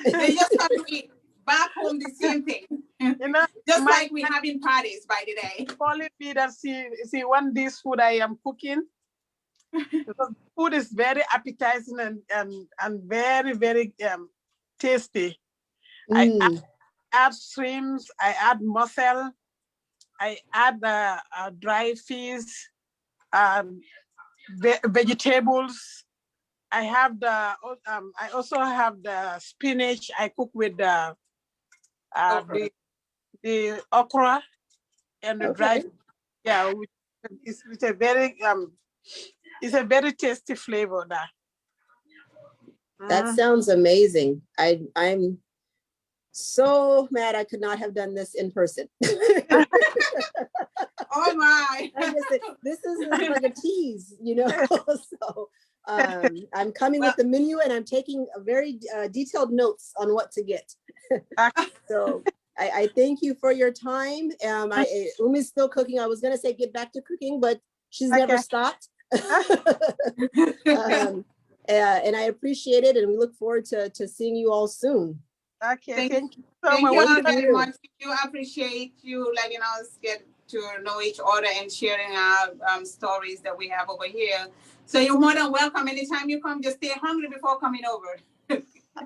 They just come to eat. Back home, the same thing. You know, Just like we having parties by the day. Calling me that she want this food I am cooking. Because food is very appetizing and very, very tasty. I add shrimps, I add mussel, I add dry fish, vegetables. I have I also have the spinach. I cook with the okra and the dry. Yeah, it's a very tasty flavor. That sounds amazing. I'm so mad I could not have done this in person. Oh my! This is like a tease, you know. So I'm coming with the menu and I'm taking a very detailed notes on what to get. So I thank you for your time. Umi's still cooking. I was gonna say get back to cooking, but she's never stopped. And I appreciate it, and we look forward to seeing you all soon. Okay, thank you so much. Thank you very much. We appreciate you letting us get to know each other and sharing our stories that we have over here. So you're more than welcome. Anytime you come, just stay hungry before coming over.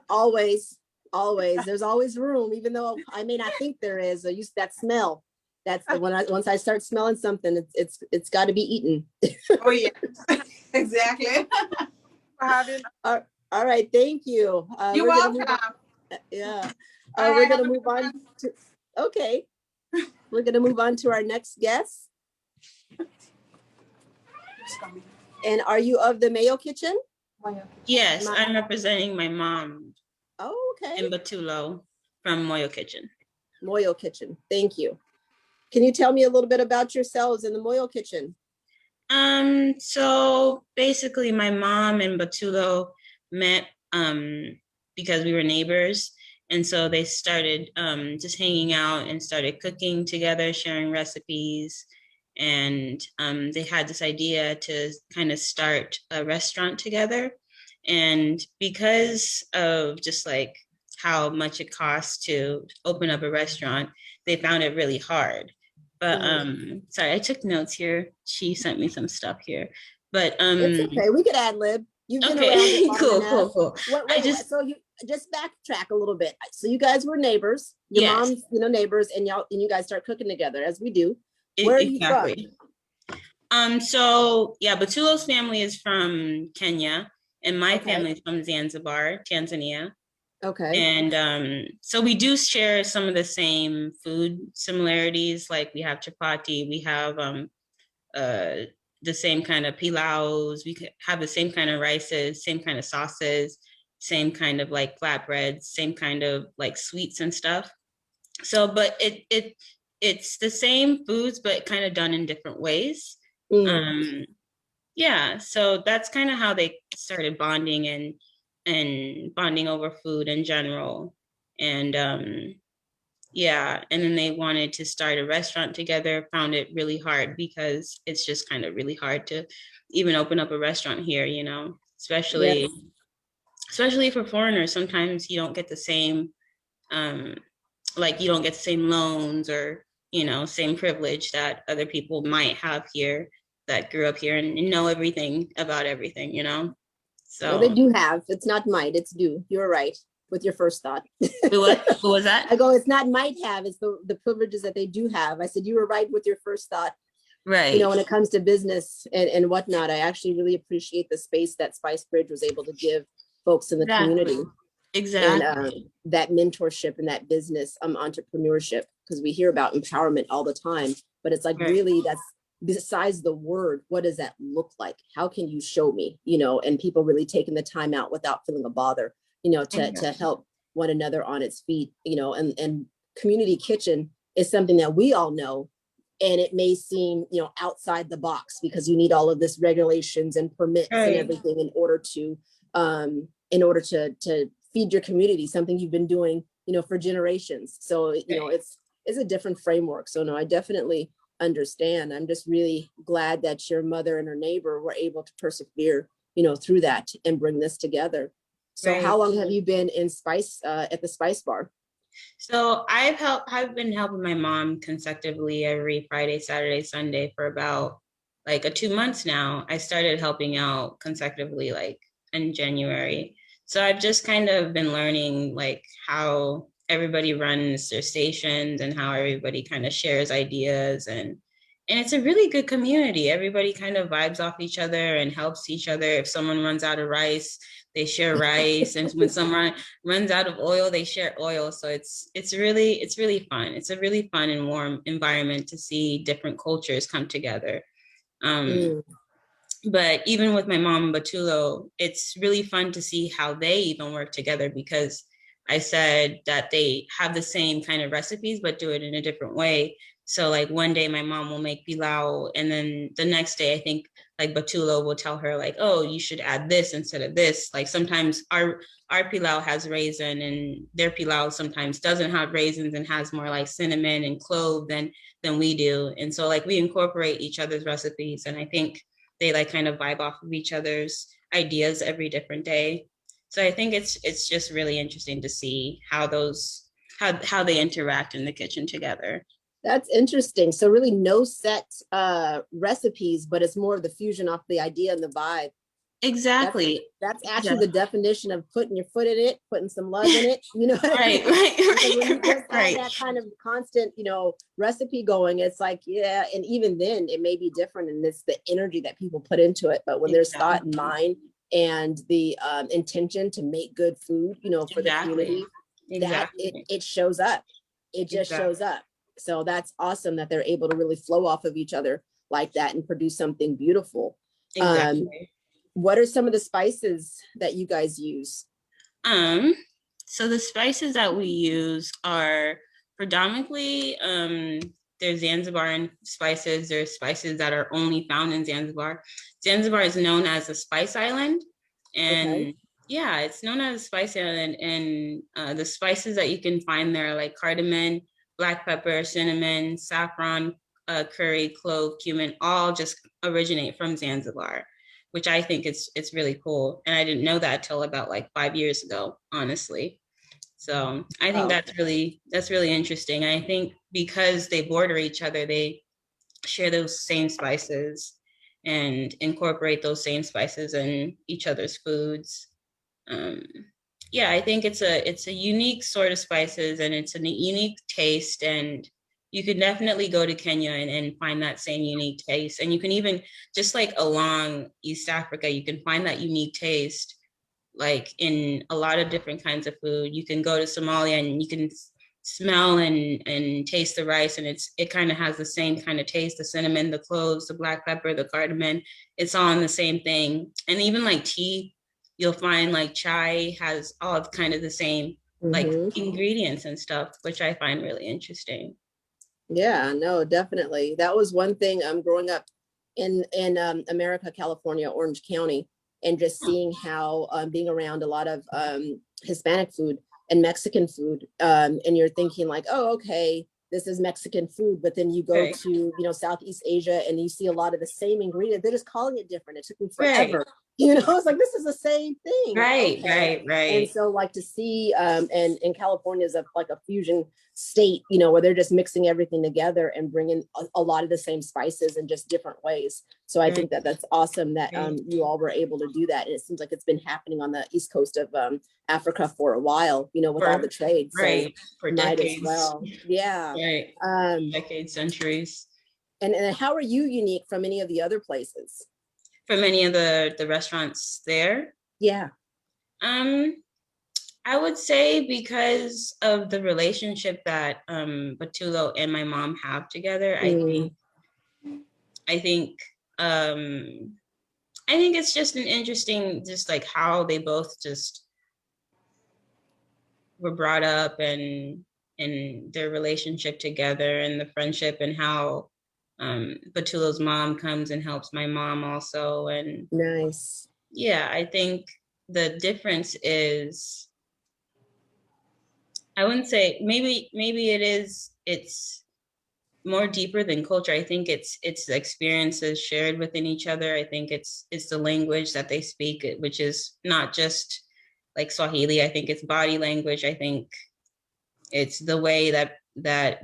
Always. There's always room, even though I may not think there is. I use that smell. That's the once I start smelling something, it's got to be eaten. Oh yeah, exactly. All right, thank you. You're welcome. Yeah. We're gonna move on to We're gonna move on to our next guest. And are you of the Mayo Kitchen? Yes, I'm representing my mom. Oh, okay. In Batulo from Moyo Kitchen. Moyo Kitchen. Thank you. Can you tell me a little bit about yourselves in the Moyo Kitchen? So basically my mom and Batulo met because we were neighbors. And so they started just hanging out and started cooking together, sharing recipes. And they had this idea to kind of start a restaurant together. And because of just like how much it costs to open up a restaurant, they found it really hard. But sorry, I took notes here. She sent me some stuff here. But it's okay. We could ad lib. You've been around cool. So you just backtrack a little bit. So you guys were neighbors. Your moms, neighbors, and you guys start cooking together as we do. Where are you from? So yeah, Batulo's family is from Kenya, and my family is from Zanzibar, Tanzania. Okay. And so we do share some of the same food similarities. Like we have chapati, we have the same kind of pilaus, we have the same kind of rices, same kind of sauces, same kind of like flatbreads, same kind of like sweets and stuff. So, but it's the same foods, but kind of done in different ways. Yeah, so that's kind of how they started bonding and bonding over food in general. And yeah, and then they wanted to start a restaurant together, found it really hard because it's just kind of really hard to even open up a restaurant here, especially for foreigners. Sometimes you don't get the same, you don't get the same loans or, same privilege that other people might have here that grew up here and know everything about everything, So well, they do have. It's not might, it's do. You're right with your first thought. What was that? I go, it's not might have, it's the privileges that they do have. I said, you were right with your first thought. Right. You know, when it comes to business and whatnot. I actually really appreciate the space that Spicebridge was able to give folks in the community. Exactly. And that mentorship and that business entrepreneurship, because we hear about empowerment all the time, but it's like, really, that's besides the word, what does that look like? How can you show me, you know, and people really taking the time out without feeling a bother, you know, to help one another on its feet, you know, and community kitchen is something that we all know. And it may seem, you know, outside the box because you need all of this regulations and permits and everything in order to feed your community, something you've been doing, you know, for generations. So, you know, it's a different framework. So no, I definitely understand. I'm just really glad that your mother and her neighbor were able to persevere, you know, through that and bring this together. So how long have you been in at the Spice Bar? So I've been helping my mom consecutively every Friday, Saturday, Sunday for about like 2 months now. I started helping out consecutively like in January. So I've just kind of been learning like how everybody runs their stations and how everybody kind of shares ideas, and it's a really good community. Everybody kind of vibes off each other and helps each other. If someone runs out of rice, they share rice, and when someone runs out of oil, they share oil. So it's really fun. It's a really fun and warm environment to see different cultures come together. But even with my mom and Batulo, it's really fun to see how they even work together, because I said that they have the same kind of recipes, but do it in a different way. So like one day my mom will make pilau, and then the next day I think like Batulo will tell her like, oh, you should add this instead of this. Like sometimes our pilau has raisin, and their pilau sometimes doesn't have raisins and has more like cinnamon and clove than we do. And so like we incorporate each other's recipes, and I think they like kind of vibe off of each other's ideas every different day. So I think it's just really interesting to see how they interact in the kitchen together. That's interesting. So really no set recipes, but it's more of the fusion off the idea and the vibe. Exactly. That's actually the definition of putting your foot in it, putting some love in it, you know. Right. When you just have that kind of constant, you know, recipe going, it's like, yeah, and even then it may be different, and it's the energy that people put into it. But when there's thought in mind and the intention to make good food, you know, for the community, that it shows up. It just shows up. So that's awesome that they're able to really flow off of each other like that and produce something beautiful. What are some of the spices that you guys use? So the spices that we use are predominantly there's Zanzibar spices. There's spices that are only found in Zanzibar. Zanzibar is known as a spice island, and it's known as a spice island. And the spices that you can find there are like cardamom, black pepper, cinnamon, saffron, curry, clove, cumin, all just originate from Zanzibar, which I think it's really cool. And I didn't know that till about like 5 years ago, honestly. So I think that's really interesting. And I think because they border each other, they share those same spices and incorporate those same spices in each other's foods. I think it's a unique sort of spices, and it's a unique taste, and you could definitely go to Kenya and find that same unique taste. And you can even, just like along East Africa, you can find that unique taste like in a lot of different kinds of food. You can go to Somalia and you can smell and taste the rice, and it kind of has the same kind of taste, the cinnamon, the cloves, the black pepper, the cardamom, it's all in the same thing. And even like tea, you'll find like chai has all of kind of the same like ingredients and stuff, which I find really interesting. Yeah, no, definitely. That was one thing growing up in America, California, Orange County, and just seeing how being around a lot of Hispanic food and Mexican food, and you're thinking like, oh, okay, this is Mexican food, but then you go to, you know, Southeast Asia and you see a lot of the same ingredients. They're just calling it different. It took me forever. You know, it's like, this is the same thing. Right. And so like to see, and California is like a fusion state, you know, where they're just mixing everything together and bringing a lot of the same spices in just different ways. So I think that that's awesome that you all were able to do that. And it seems like it's been happening on the east coast of Africa for a while, you know, with all the trade. So for decades. As well. Yeah. Decades, centuries. And how are you unique from any of the other places? From any of the restaurants there? Yeah. I would say because of the relationship that Batulo and my mom have together, I think it's just an interesting, just like how they both just were brought up and their relationship together and the friendship and how Batulo's mom comes and helps my mom also. And nice. Yeah, I think the difference is, I wouldn't say, maybe it's more deeper than culture. I think it's experiences shared within each other. I think it's the language that they speak, which is not just like Swahili. I think it's body language. I think it's the way that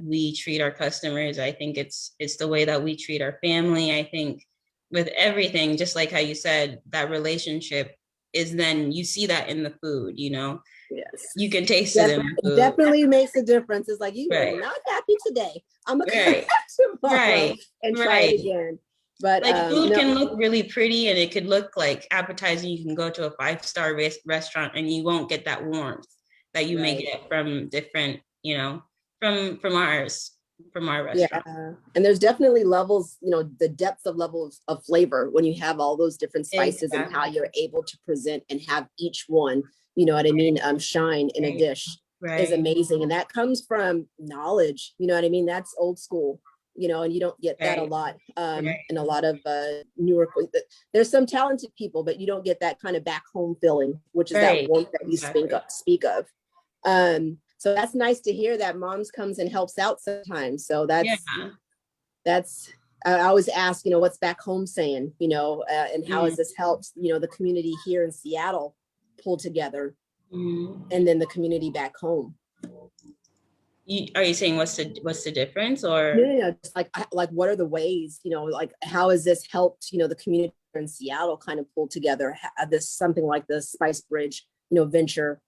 we treat our customers. I think it's the way that we treat our family. I think with everything, just like how you said, that relationship is, then you see that in the food, you know. Yes. You can taste it in the food. Definitely makes a difference. It's like, you Right. are not happy today. I'm gonna come Right. back tomorrow and try it again. But like food can look really pretty and it could look like appetizing. You can go to a 5-star restaurant and you won't get that warmth that you may get from different, you know, from our restaurant. Yeah, and there's definitely levels, you know, the depth of levels of flavor when you have all those different spices and how you're able to present and have each one, you know what I mean, shine in a dish is amazing. And that comes from knowledge, you know what I mean? That's old school, you know, and you don't get that a lot in a lot of newer, there's some talented people, but you don't get that kind of back home feeling, which is that warmth that you speak of. So that's nice to hear that moms comes and helps out sometimes. So that's I always ask, you know, what's back home saying, you know, and how has this helped, you know, the community here in Seattle pull together, and then the community back home. Are you saying what's the difference, or no, just like what are the ways, you know, like how has this helped, you know, the community in Seattle kind of pull together this something like the Spicebridge, you know, venture,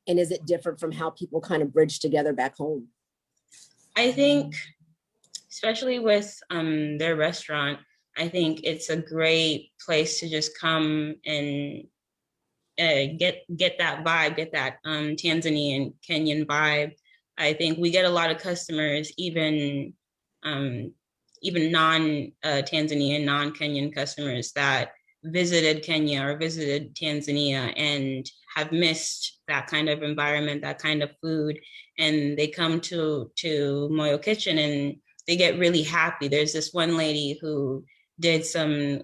and is it different from how people kind of bridge together back home? I think, especially with their restaurant, I think it's a great place to just come and get that vibe, get that Tanzanian, Kenyan vibe. I think we get a lot of customers, even non-Tanzanian, non-Kenyan customers that visited Kenya or visited Tanzania and have missed that kind of environment, that kind of food, and they come to Moyo Kitchen and they get really happy. There's this one lady who did some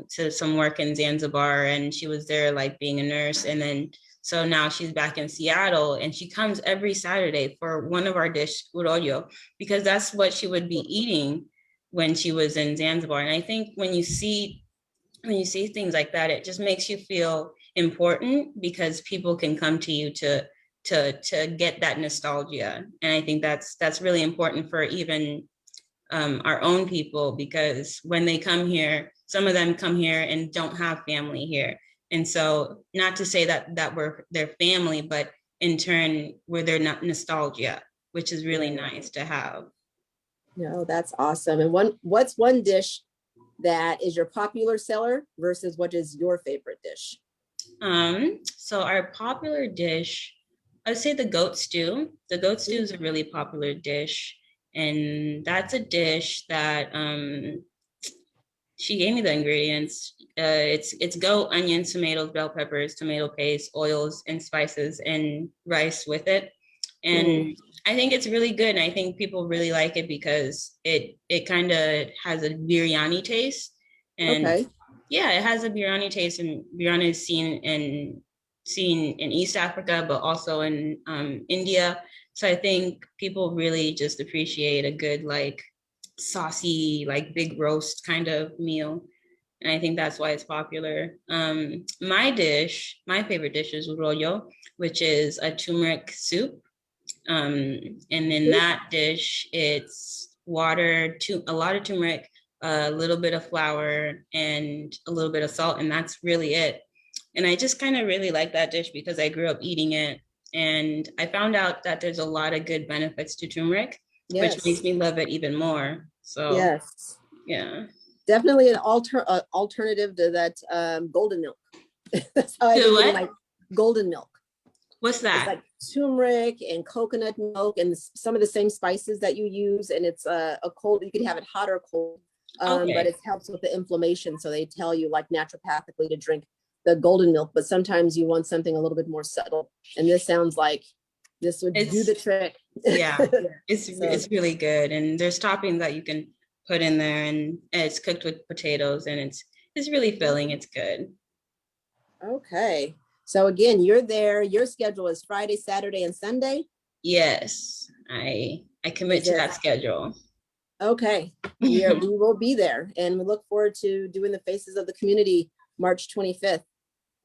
work in Zanzibar, and she was there like being a nurse, and then so now she's back in Seattle and she comes every Saturday for one of our dish, urollo, because that's what she would be eating when she was in Zanzibar. And I think when you see things like that, it just makes you feel important because people can come to you to get that nostalgia. And I think that's really important for even our own people, because when they come here, some of them come here and don't have family here. And so not to say that we're their family, but in turn, we're their nostalgia, which is really nice to have. No, that's awesome. And what's one dish that is your popular seller versus what is your favorite dish? So our popular dish, I'd say the goat stew. The goat stew is a really popular dish. And that's a dish that she gave me the ingredients. It's goat, onions, tomatoes, bell peppers, tomato paste, oils, and spices, and rice with it. And I think it's really good. And I think people really like it because it kind of has a biryani taste. And yeah, it has a biryani taste, and biryani is seen in East Africa, but also in India. So I think people really just appreciate a good, like, saucy, like big roast kind of meal. And I think that's why it's popular. My favorite dish is rollo, which is a turmeric soup. And in that dish, it's water, a lot of turmeric, a little bit of flour, and a little bit of salt, and that's really it. And I just kind of really like that dish because I grew up eating it. And I found out that there's a lot of good benefits to turmeric, which makes me love it even more. So Yes, yeah. definitely an alternative to that golden milk. That's how I've To been what? getting my golden milk. What's It's that? like turmeric and coconut milk and some of the same spices that you use. And it's a cold, you can have it hot or cold, Okay. but it helps with the inflammation. So they tell you like naturopathically to drink the golden milk, but sometimes you want something a little bit more subtle. And this sounds like this would do the trick. Yeah, it's So- really good. And there's toppings that you can put in there, and it's cooked with potatoes, and it's really filling. It's good. Okay. So again, you're there. Your schedule is Friday, Saturday, and Sunday. Yes, I commit to that schedule. Okay. We will be there, and we look forward to doing the Faces of the Community March 25th.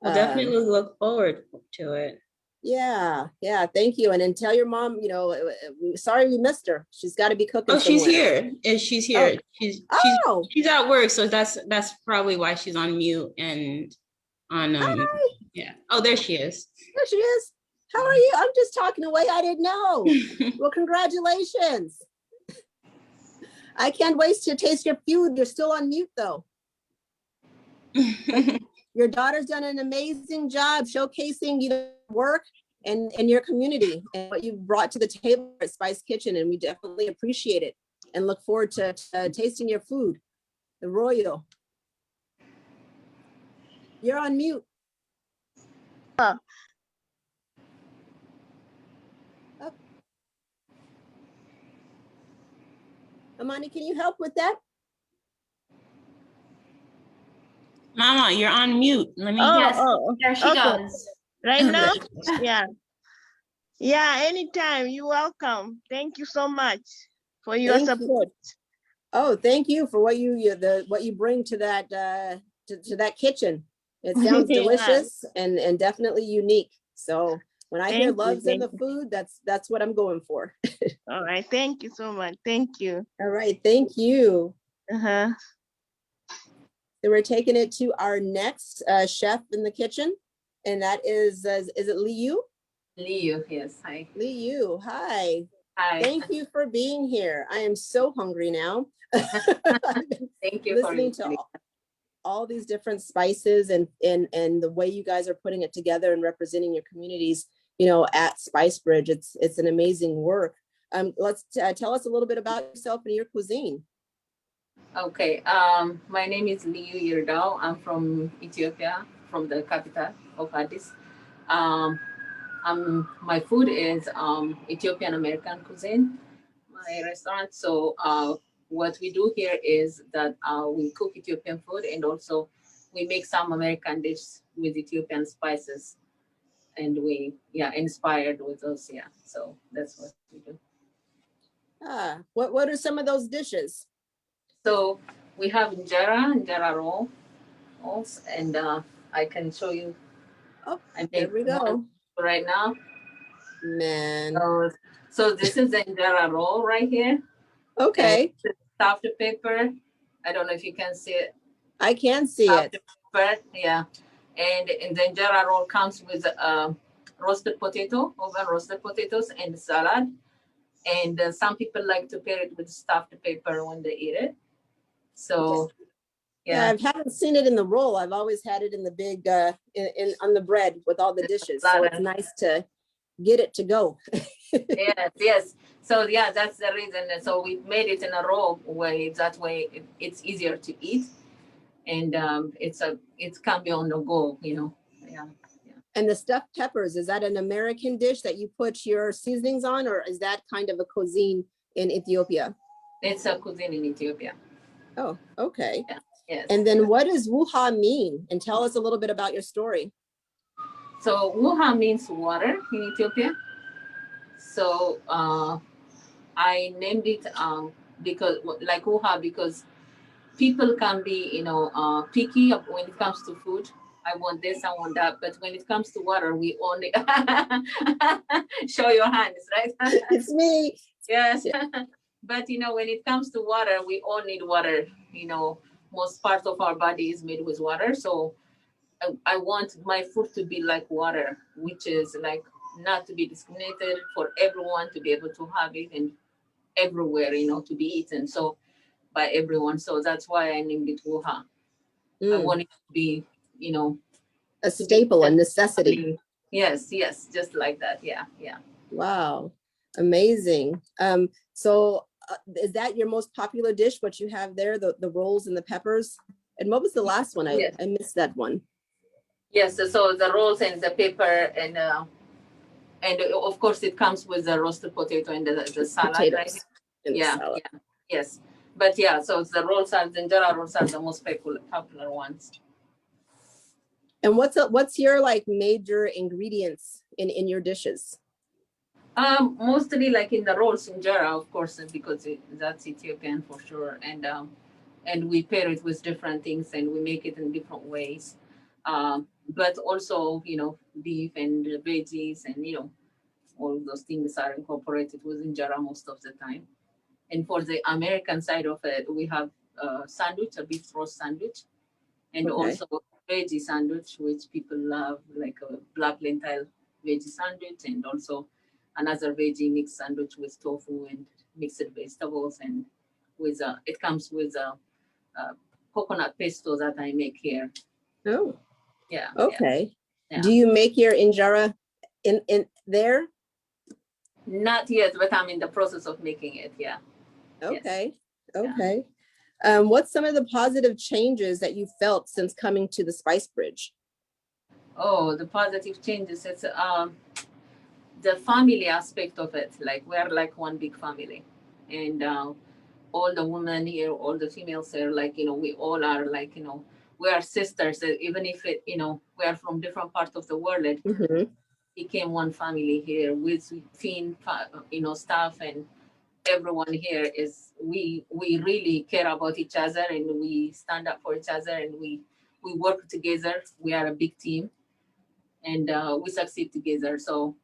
We'll definitely look forward to it. Yeah. Thank you. And then tell your mom, sorry we missed her. She's got to be cooking. Oh, she's somewhere. here. She's here. Oh. She's at work, so that's probably why she's on mute and on yeah. Oh, there she is. There she is. How are you? I'm just talking away. I didn't know. Well, congratulations. I can't wait to taste your food. You're still on mute though. Your daughter's done an amazing job showcasing work and your community and what you brought to the table at Spice Kitchen, and we definitely appreciate it and look forward to tasting your food. The Royal. You're on mute. Oh. Amani, can you help with that? Mama, you're on mute. Let me. There she goes. Right now? Yeah, anytime. You're welcome. Thank you so much for your support. Oh, thank you for what you bring to that to that kitchen. It sounds delicious and definitely unique. So when I hear loves in the food, that's what I'm going for. All right. Thank you so much. Thank you. All right. Thank you. Uh-huh. So we're taking it to our next chef in the kitchen, and that is it Liu? Liu, yes. Hi. Liu, hi. Hi. Thank you for being here. I am so hungry now. Thank you for listening to all these different spices and the way you guys are putting it together and representing your communities, at Spicebridge. It's an amazing work. Let's tell us a little bit about yourself and your cuisine. Okay. My name is Liu Yirdao. I'm from Ethiopia, from the capital of Addis. My food is Ethiopian American cuisine, my restaurant. So what we do here is that we cook Ethiopian food, and also we make some American dishes with Ethiopian spices, and we inspired with those. Yeah, so that's what we do. What are some of those dishes? So we have injera rolls, and I can show you. Oh, there we go. Right now. Man. So this is the injera roll right here. Okay. Stuffed paper. I don't know if you can see it. I can see it. Paper, yeah. And the injera roll comes with roasted potato, oven roasted potatoes, and salad. And some people like to pair it with stuffed paper when they eat it. So, yeah, I haven't seen it in the roll. I've always had it in the big, on the bread with all the dishes. So it's nice to get it to go. Yes. So yeah, that's the reason. So we made it in a roll way. That way it's easier to eat, and it can be on the go. Yeah. And the stuffed peppers, is that an American dish that you put your seasonings on, or is that kind of a cuisine in Ethiopia? It's a cuisine in Ethiopia. Oh, okay. Yeah. Yes. And then what does wuha mean? And tell us a little bit about your story. So wuha means water in Ethiopia. So I named it because like wuha, because people can be picky when it comes to food. I want this, I want that, but when it comes to water, we only show your hands, right? It's me. Yes. Yeah. But when it comes to water, we all need water. Most parts of our body is made with water. So I want my food to be like water, which is like not to be discriminated, for everyone to be able to have it and everywhere, to be eaten. So by everyone. So that's why I named it Wuha. I want it to be, you know, a staple, a necessity. Yes, yes, just like that. Yeah, yeah. Wow, amazing. So is that your most popular dish, what you have there, the rolls and the peppers? And what was the last one? I missed that one. Yes, so the rolls and the pepper and of course it comes with the roasted potato and the salad, Potatoes right? and the Yeah, salad. yeah, yes. But yeah, so the rolls are, the injera rolls are the most popular ones. And what's your like major ingredients in your dishes? Mostly like in the rolls injera, of course, because that's Ethiopian for sure, and we pair it with different things and we make it in different ways. But also, you know, beef and veggies and, you know, all those things are incorporated with injera most of the time. And for the American side of it, we have a sandwich, a beef roast sandwich, and also veggie sandwich, which people love, like a black lentil veggie sandwich, and also another veggie mixed sandwich with tofu and mixed vegetables, and with it comes with a coconut pesto that I make here. Oh, yeah. Okay. Yeah. Do you make your injera in there? Not yet, but I'm in the process of making it. Yeah. Okay. Yes. Okay. What's some of the positive changes that you felt since coming to the Spicebridge? Oh, the positive changes. It's the family aspect of it. Like we're like one big family, and all the women here, all the females here, like, you know, we all are like, you know, we are sisters. Even if it, you know, we are from different parts of the world, it became one family here with team, you know, staff, and everyone here is we really care about each other, and we stand up for each other, and we work together. We are a big team, and we succeed together. So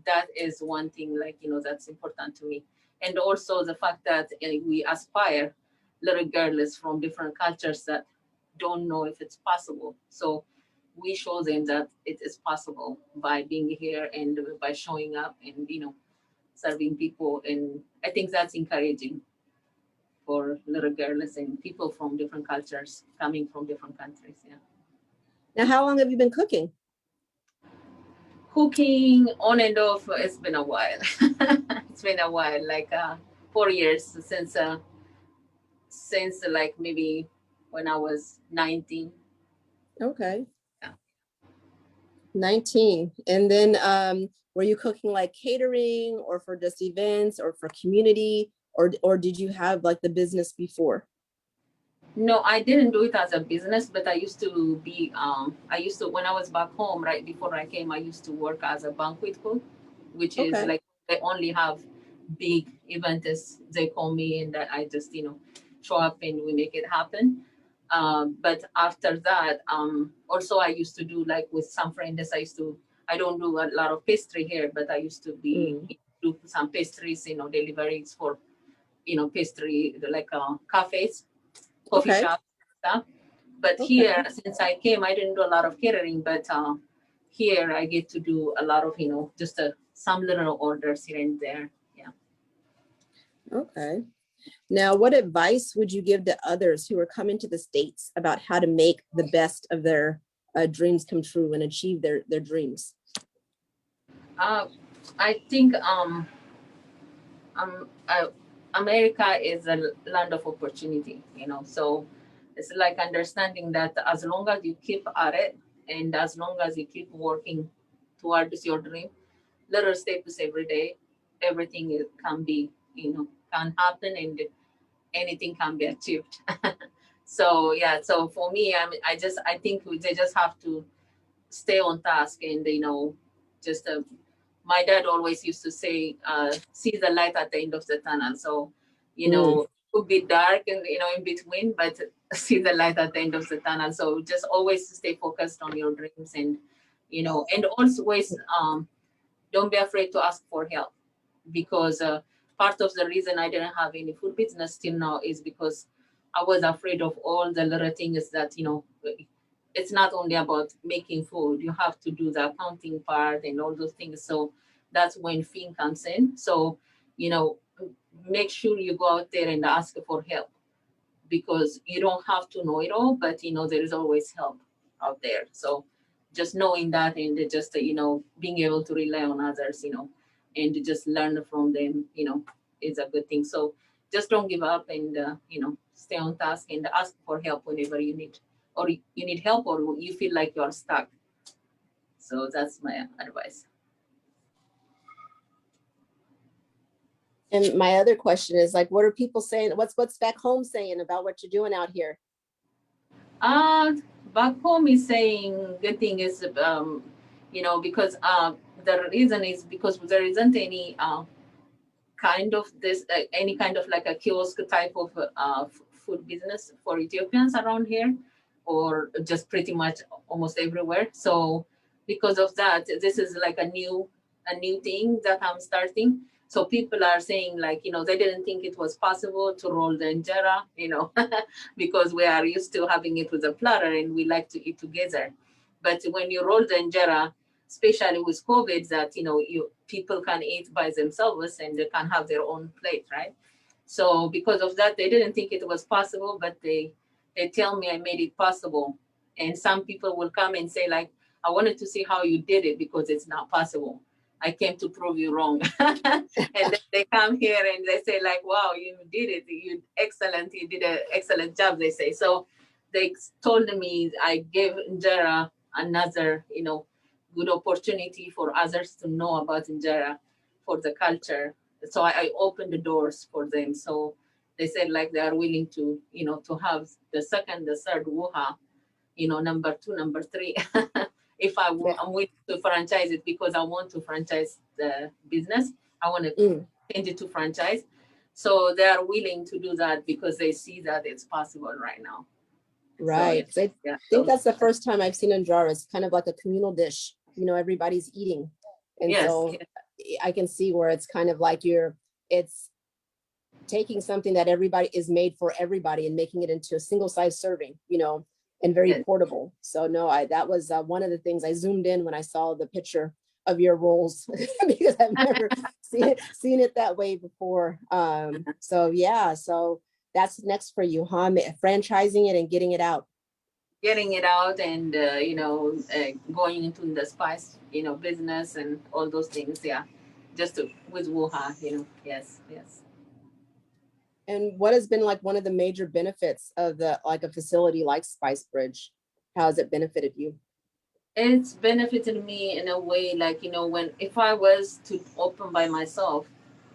that is one thing, like, you know, that's important to me. And also the fact that we aspire little girls from different cultures that don't know if it's possible. So we show them that it is possible by being here and by showing up and, you know, serving people. And I think that's encouraging for little girls and people from different cultures coming from different countries. Yeah. Now, how long have you been cooking? Cooking on and off, it's been a while. It's been a while, like 4 years since like maybe when I was 19. Okay. Yeah. 19. And then were you cooking like catering or for just events or for community, or did you have like the business before? No, I didn't do it as a business, but I used to be, when I was back home, right before I came, I used to work as a banquet cook, which is like, they only have big events, as they call me, and that I just, you know, show up and we make it happen. But after that, also I used to do like with some friends, I don't do a lot of pastry here, but I used to do some pastries, you know, deliveries for, you know, pastry, like cafes, coffee shop stuff. But here, since I came, I didn't do a lot of catering, but here I get to do a lot of, you know, just some little orders here and there. Yeah. Okay. Now, what advice would you give to others who are coming to the States about how to make the best of their dreams come true and achieve their dreams? I think America is a land of opportunity, you know, so it's like understanding that as long as you keep at it and as long as you keep working towards your dream, little steps every day, everything can be, you know, can happen and anything can be achieved. So yeah, so for me, I think they just have to stay on task and, you know, just my dad always used to say, see the light at the end of the tunnel. So, you know, it could be dark and, you know, in between, but see the light at the end of the tunnel. So just always stay focused on your dreams and, you know, and always don't be afraid to ask for help, because part of the reason I didn't have any food business till now is because I was afraid of all the little things that, you know, it's not only about making food, you have to do the accounting part and all those things. So that's when fear comes in. So, you know, make sure you go out there and ask for help, because you don't have to know it all, but there is always help out there. So just knowing that, and just being able to rely on others, and to just learn from them, is a good thing. So just don't give up, and stay on task and ask for help whenever you need, or you need help, or you feel like you're stuck. So that's my advice. And my other question is like, what are people saying? What's back home saying about what you're doing out here? Back home is saying good thing is, because the reason is because there isn't any kind of this, any kind of like a kiosk type of food business for Ethiopians around here, or just pretty much almost everywhere. So because of that, this is like a new thing that I'm starting. So people are saying like, they didn't think it was possible to roll the injera, because we are used to having it with a platter and we like to eat together. But when you roll the injera, especially with COVID, that people can eat by themselves and they can have their own plate, right? So because of that, they didn't think it was possible, but they tell me I made it possible. And some people will come and say like, I wanted to see how you did it because it's not possible. I came to prove you wrong. And then they come here and they say like, wow, you did it. You excellent. You did an excellent job, they say. So they told me I gave injera another, good opportunity for others to know about injera for the culture. So I opened the doors for them. So they said like they are willing to, to have the second, the third wuha, number 2, number 3. If I'm willing to franchise it, because I want to franchise the business. I want to change it to franchise. So they are willing to do that because they see that it's possible right now. Right. So, I think that's the first time I've seen injera. It's kind of like a communal dish. Everybody's eating. And so I can see where it's kind of like it's taking something that everybody is made for everybody and making it into a single size serving, and very portable. So no, that was one of the things I zoomed in when I saw the picture of your rolls because I've never seen it that way before. So yeah, so that's next for you, huh? Franchising it and getting it out. Getting it out and going into the spice, business and all those things. Yeah, just with wuha, yes. And what has been like one of the major benefits of a facility like Spicebridge? How has it benefited you? It's benefited me in a way like, if I was to open by myself,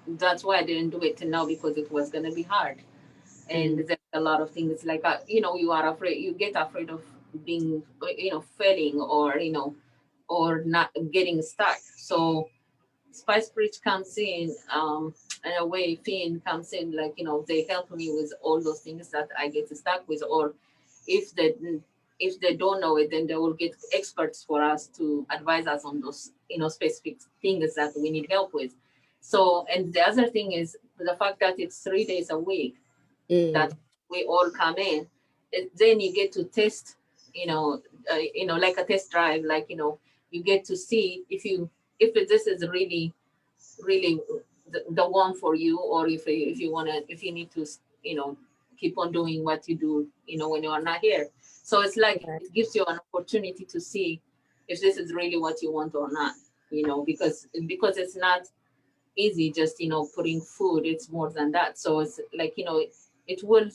that's why I didn't do it till now, because it was going to be hard. And there's a lot of things like, you are afraid, you get afraid of being, failing or not getting stuck. So Spicebridge comes in a way, Finn comes in, like, they help me with all those things that I get stuck with, or if they don't know it, then they will get experts for us to advise us on those, specific things that we need help with. So, and the other thing is the fact that it's 3 days a week that we all come in, then you get to test, like a test drive, like, you get to see if this is really the one for you, or if you need to, keep on doing what you do, when you are not here. So it's like, it gives you an opportunity to see if this is really what you want or not, because it's not easy just, putting food, it's more than that. So it's like, it will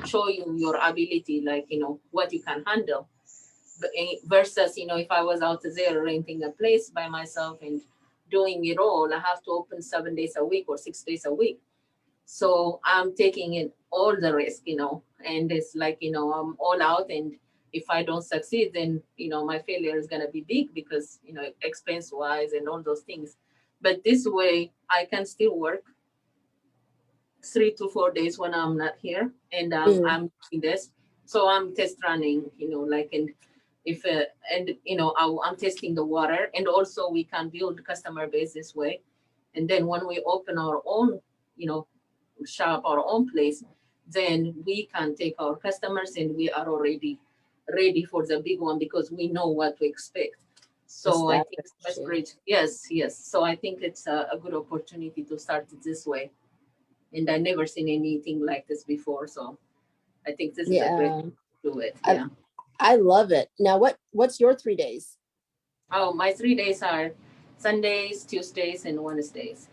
show you your ability, like, what you can handle. But versus, if I was out there renting a place by myself and doing it all, I have to open 7 days a week or 6 days a week. So I'm taking in all the risk, and it's like, I'm all out. And if I don't succeed, then, my failure is going to be big because, expense wise and all those things. But this way I can still work 3 to 4 days when I'm not here, and I'm doing this. So I'm test running, and if I'm testing the water, and also we can build customer base this way. And then when we open our own, shop, our own place, then we can take our customers, and we are already ready for the big one because we know what to expect. So I think Spicebridge, yes. So I think it's a good opportunity to start it this way. And I never seen anything like this before. So I think this is a great way to do it. Yeah. I love it. Now, what's your 3 days? Oh, my 3 days are Sundays, Tuesdays, and Wednesdays.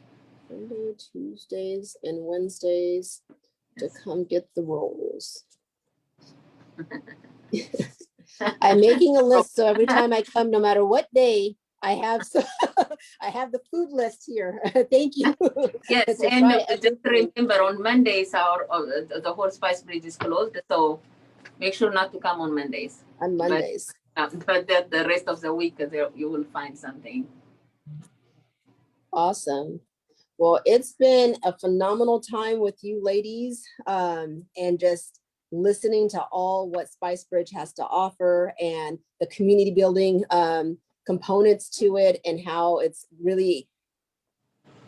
Sunday, Tuesdays, and Wednesdays to come get the rolls. I'm making a list, so every time I come, no matter what day, I have I have the food list here. Thank you. Yes, and just remember on Mondays the whole Spicebridge is closed, so make sure not to come on Mondays. On Mondays. But the rest of the week you will find something. Awesome. Well, it's been a phenomenal time with you ladies, and just listening to all what Spicebridge has to offer and the community building components to it, and how it's really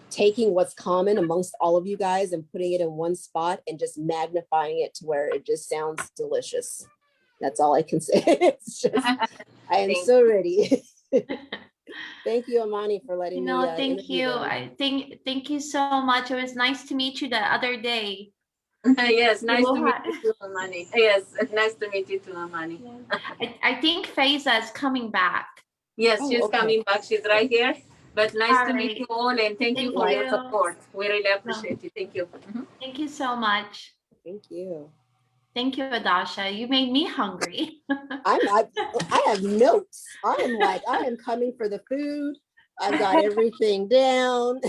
taking what's common amongst all of you guys and putting it in one spot and just magnifying it to where it just sounds delicious. That's all I can say. It's just, I am so ready. Thank you, Amani, for letting me. Thank you. Thank you so much. It was nice to meet you the other day. Yes, nice to meet you too, Amani. Yes, nice to meet you too, Amani. I think Faiza is coming back. Yes, she's coming back. She's right here. But nice to meet you all, and thank you for your support. We really appreciate it. Thank you. Thank you so much. Thank you. Thank you, Adasha. You made me hungry. I have notes. I am coming for the food. I've got everything down.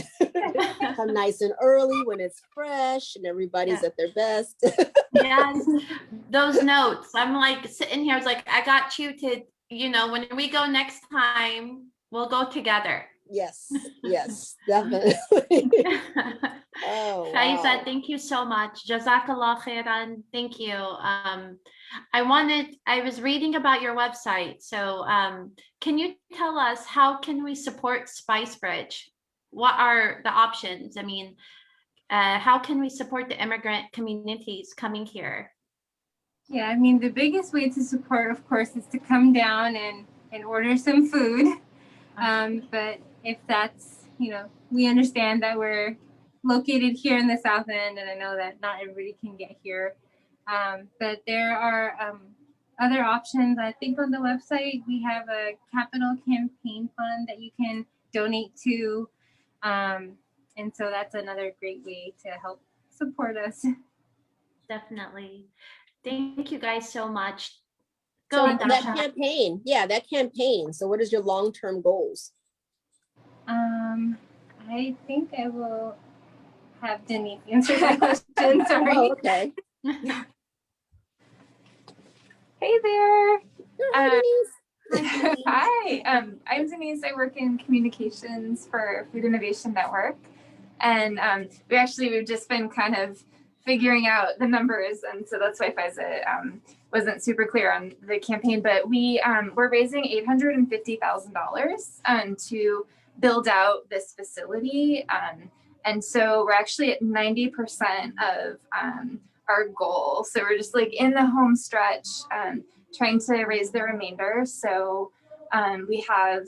Come nice and early when it's fresh and everybody's at their best. Yes, those notes. I'm like sitting here. I was like, I got you to, when we go next time, we'll go together. Yes, definitely. Oh, Faiza, wow. thank you so much. Jazakallah khairan. Thank you. I was reading about your website. So can you tell us, how can we support Spicebridge? What are the options? I mean, how can we support the immigrant communities coming here? Yeah, I mean, the biggest way to support, of course, is to come down and order some food. But if that's, we understand that we're located here in the South End, and I know that not everybody can get here. But there are other options. I think on the website, we have a capital campaign fund that you can donate to. And so that's another great way to help support us. Definitely. Thank you guys so much. So that campaign, that campaign. So what is your long-term goals? I think I will have Denise answer that question. Sorry. Oh, okay. Hey there. Hi, Hi, I'm Denise. I work in communications for Food Innovation Network. And we've just been kind of figuring out the numbers. And so that's why Faiza wasn't super clear on the campaign. But we're raising $850,000 to build out this facility. And so we're actually at 90% of our goal. So we're just like in the home stretch, trying to raise the remainder. So we have,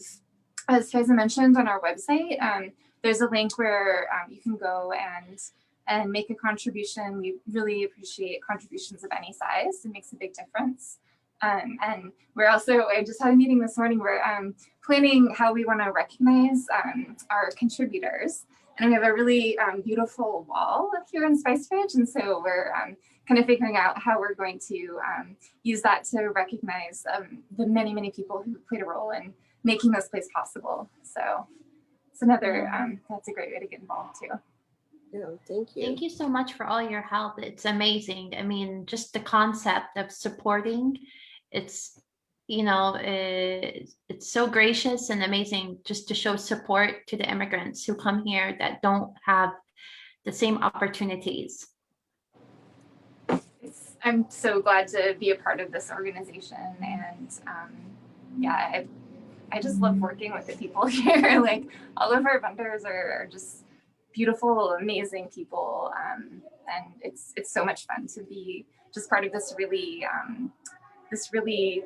as Faiza mentioned on our website, there's a link where you can go and make a contribution. We really appreciate contributions of any size. It makes a big difference. And we're also, I just had a meeting this morning, we're planning how we want to recognize our contributors. And we have a really beautiful wall up here in Spicebridge. And so we're kind of figuring out how we're going to use that to recognize the many, many people who played a role in making this place possible. So it's another, that's a great way to get involved too. Yeah, thank you. Thank you so much for all your help. It's amazing. I mean, just the concept of supporting, it's so gracious and amazing just to show support to the immigrants who come here that don't have the same opportunities. I'm so glad to be a part of this organization. And I just love working with the people here. Like all of our vendors are just beautiful, amazing people. And it's so much fun to be just part of this really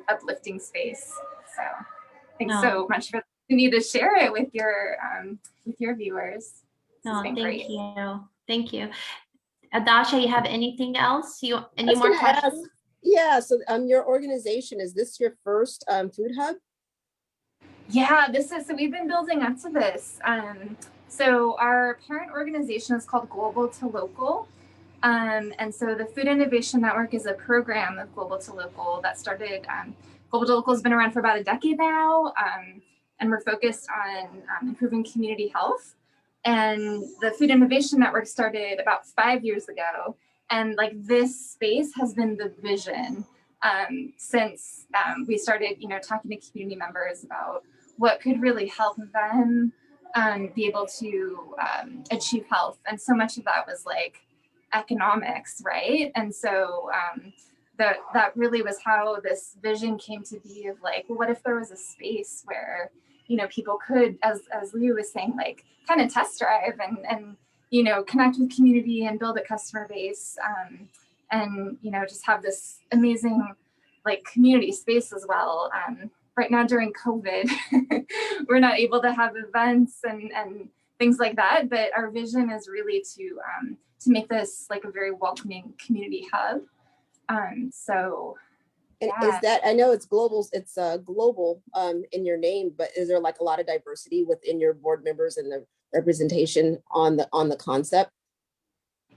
uplifting space. So thanks so much for me to share it with your viewers. No, thank you. Thank you. Adasha, you have anything else? Any was more gonna ask- questions? Yeah, so your organization, is this your first food hub? Yeah, so we've been building up to this. So our parent organization is called Global to Local. And so the Food Innovation Network is a program of Global to Local that started, Global to Local has been around for about a decade now. And we're focused on improving community health. And the Food Innovation Network started about 5 years ago. And like this space has been the vision since we started, talking to community members about what could really help them be able to achieve health. And so much of that was like economics, right? And so that really was how this vision came to be of like, well, what if there was a space where, people could, as Leo was saying, like kind of test drive and connect with community and build a customer base and, just have this amazing like community space as well. Right now during COVID, we're not able to have events and things like that, but our vision is really to make this like a very welcoming community hub. So And yeah. is that, I know it's global in your name, but is there like a lot of diversity within your board members and the representation on the concept?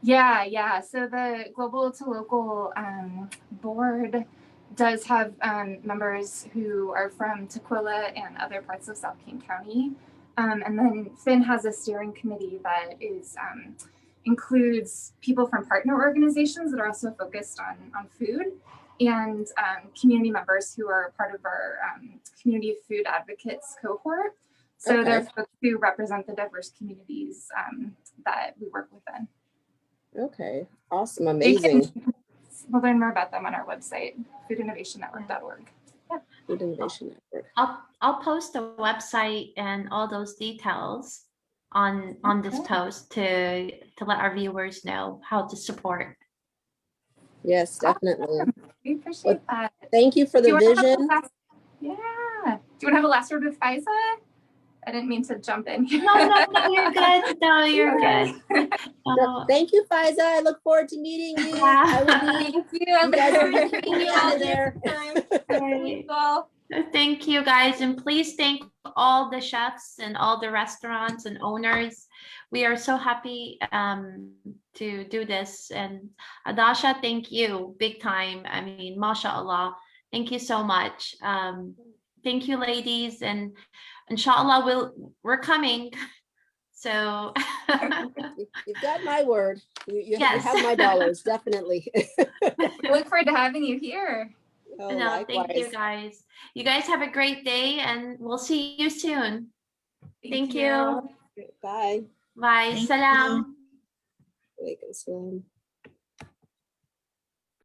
Yeah. So the Global to Local board does have members who are from Tequila and other parts of South King County. And then Finn has a steering committee that is includes people from partner organizations that are also focused on food and community members who are part of our community food advocates cohort. So they're folks who represent the diverse communities that we work within. Okay, awesome, amazing. We'll learn more about them on our website, foodinnovationnetwork.org. Yep. Food Innovation Network. I'll post the website and all those details on this post to let our viewers know how to support. Yes, definitely. We appreciate that. Thank you for the vision. Yeah. Do you want to have a last word with Faiza? I didn't mean to jump in. No, you're good. No, you're good. No, thank you, Faiza. I look forward to meeting you. I will be, you guys will be keeping me out of there. Thank you, guys. And please thank all the chefs and all the restaurants and owners. We are so happy to do this. And Adasha, thank you big time. I mean, mashallah. Thank you so much. Thank you, ladies. And inshallah, we're coming. So you've got my word. You yes. have my dollars, definitely. Look forward to having you here. Oh, no, thank you, guys. You guys have a great day, and we'll see you soon. Thank you. Bye. Bye. Salam. Walaikum salam.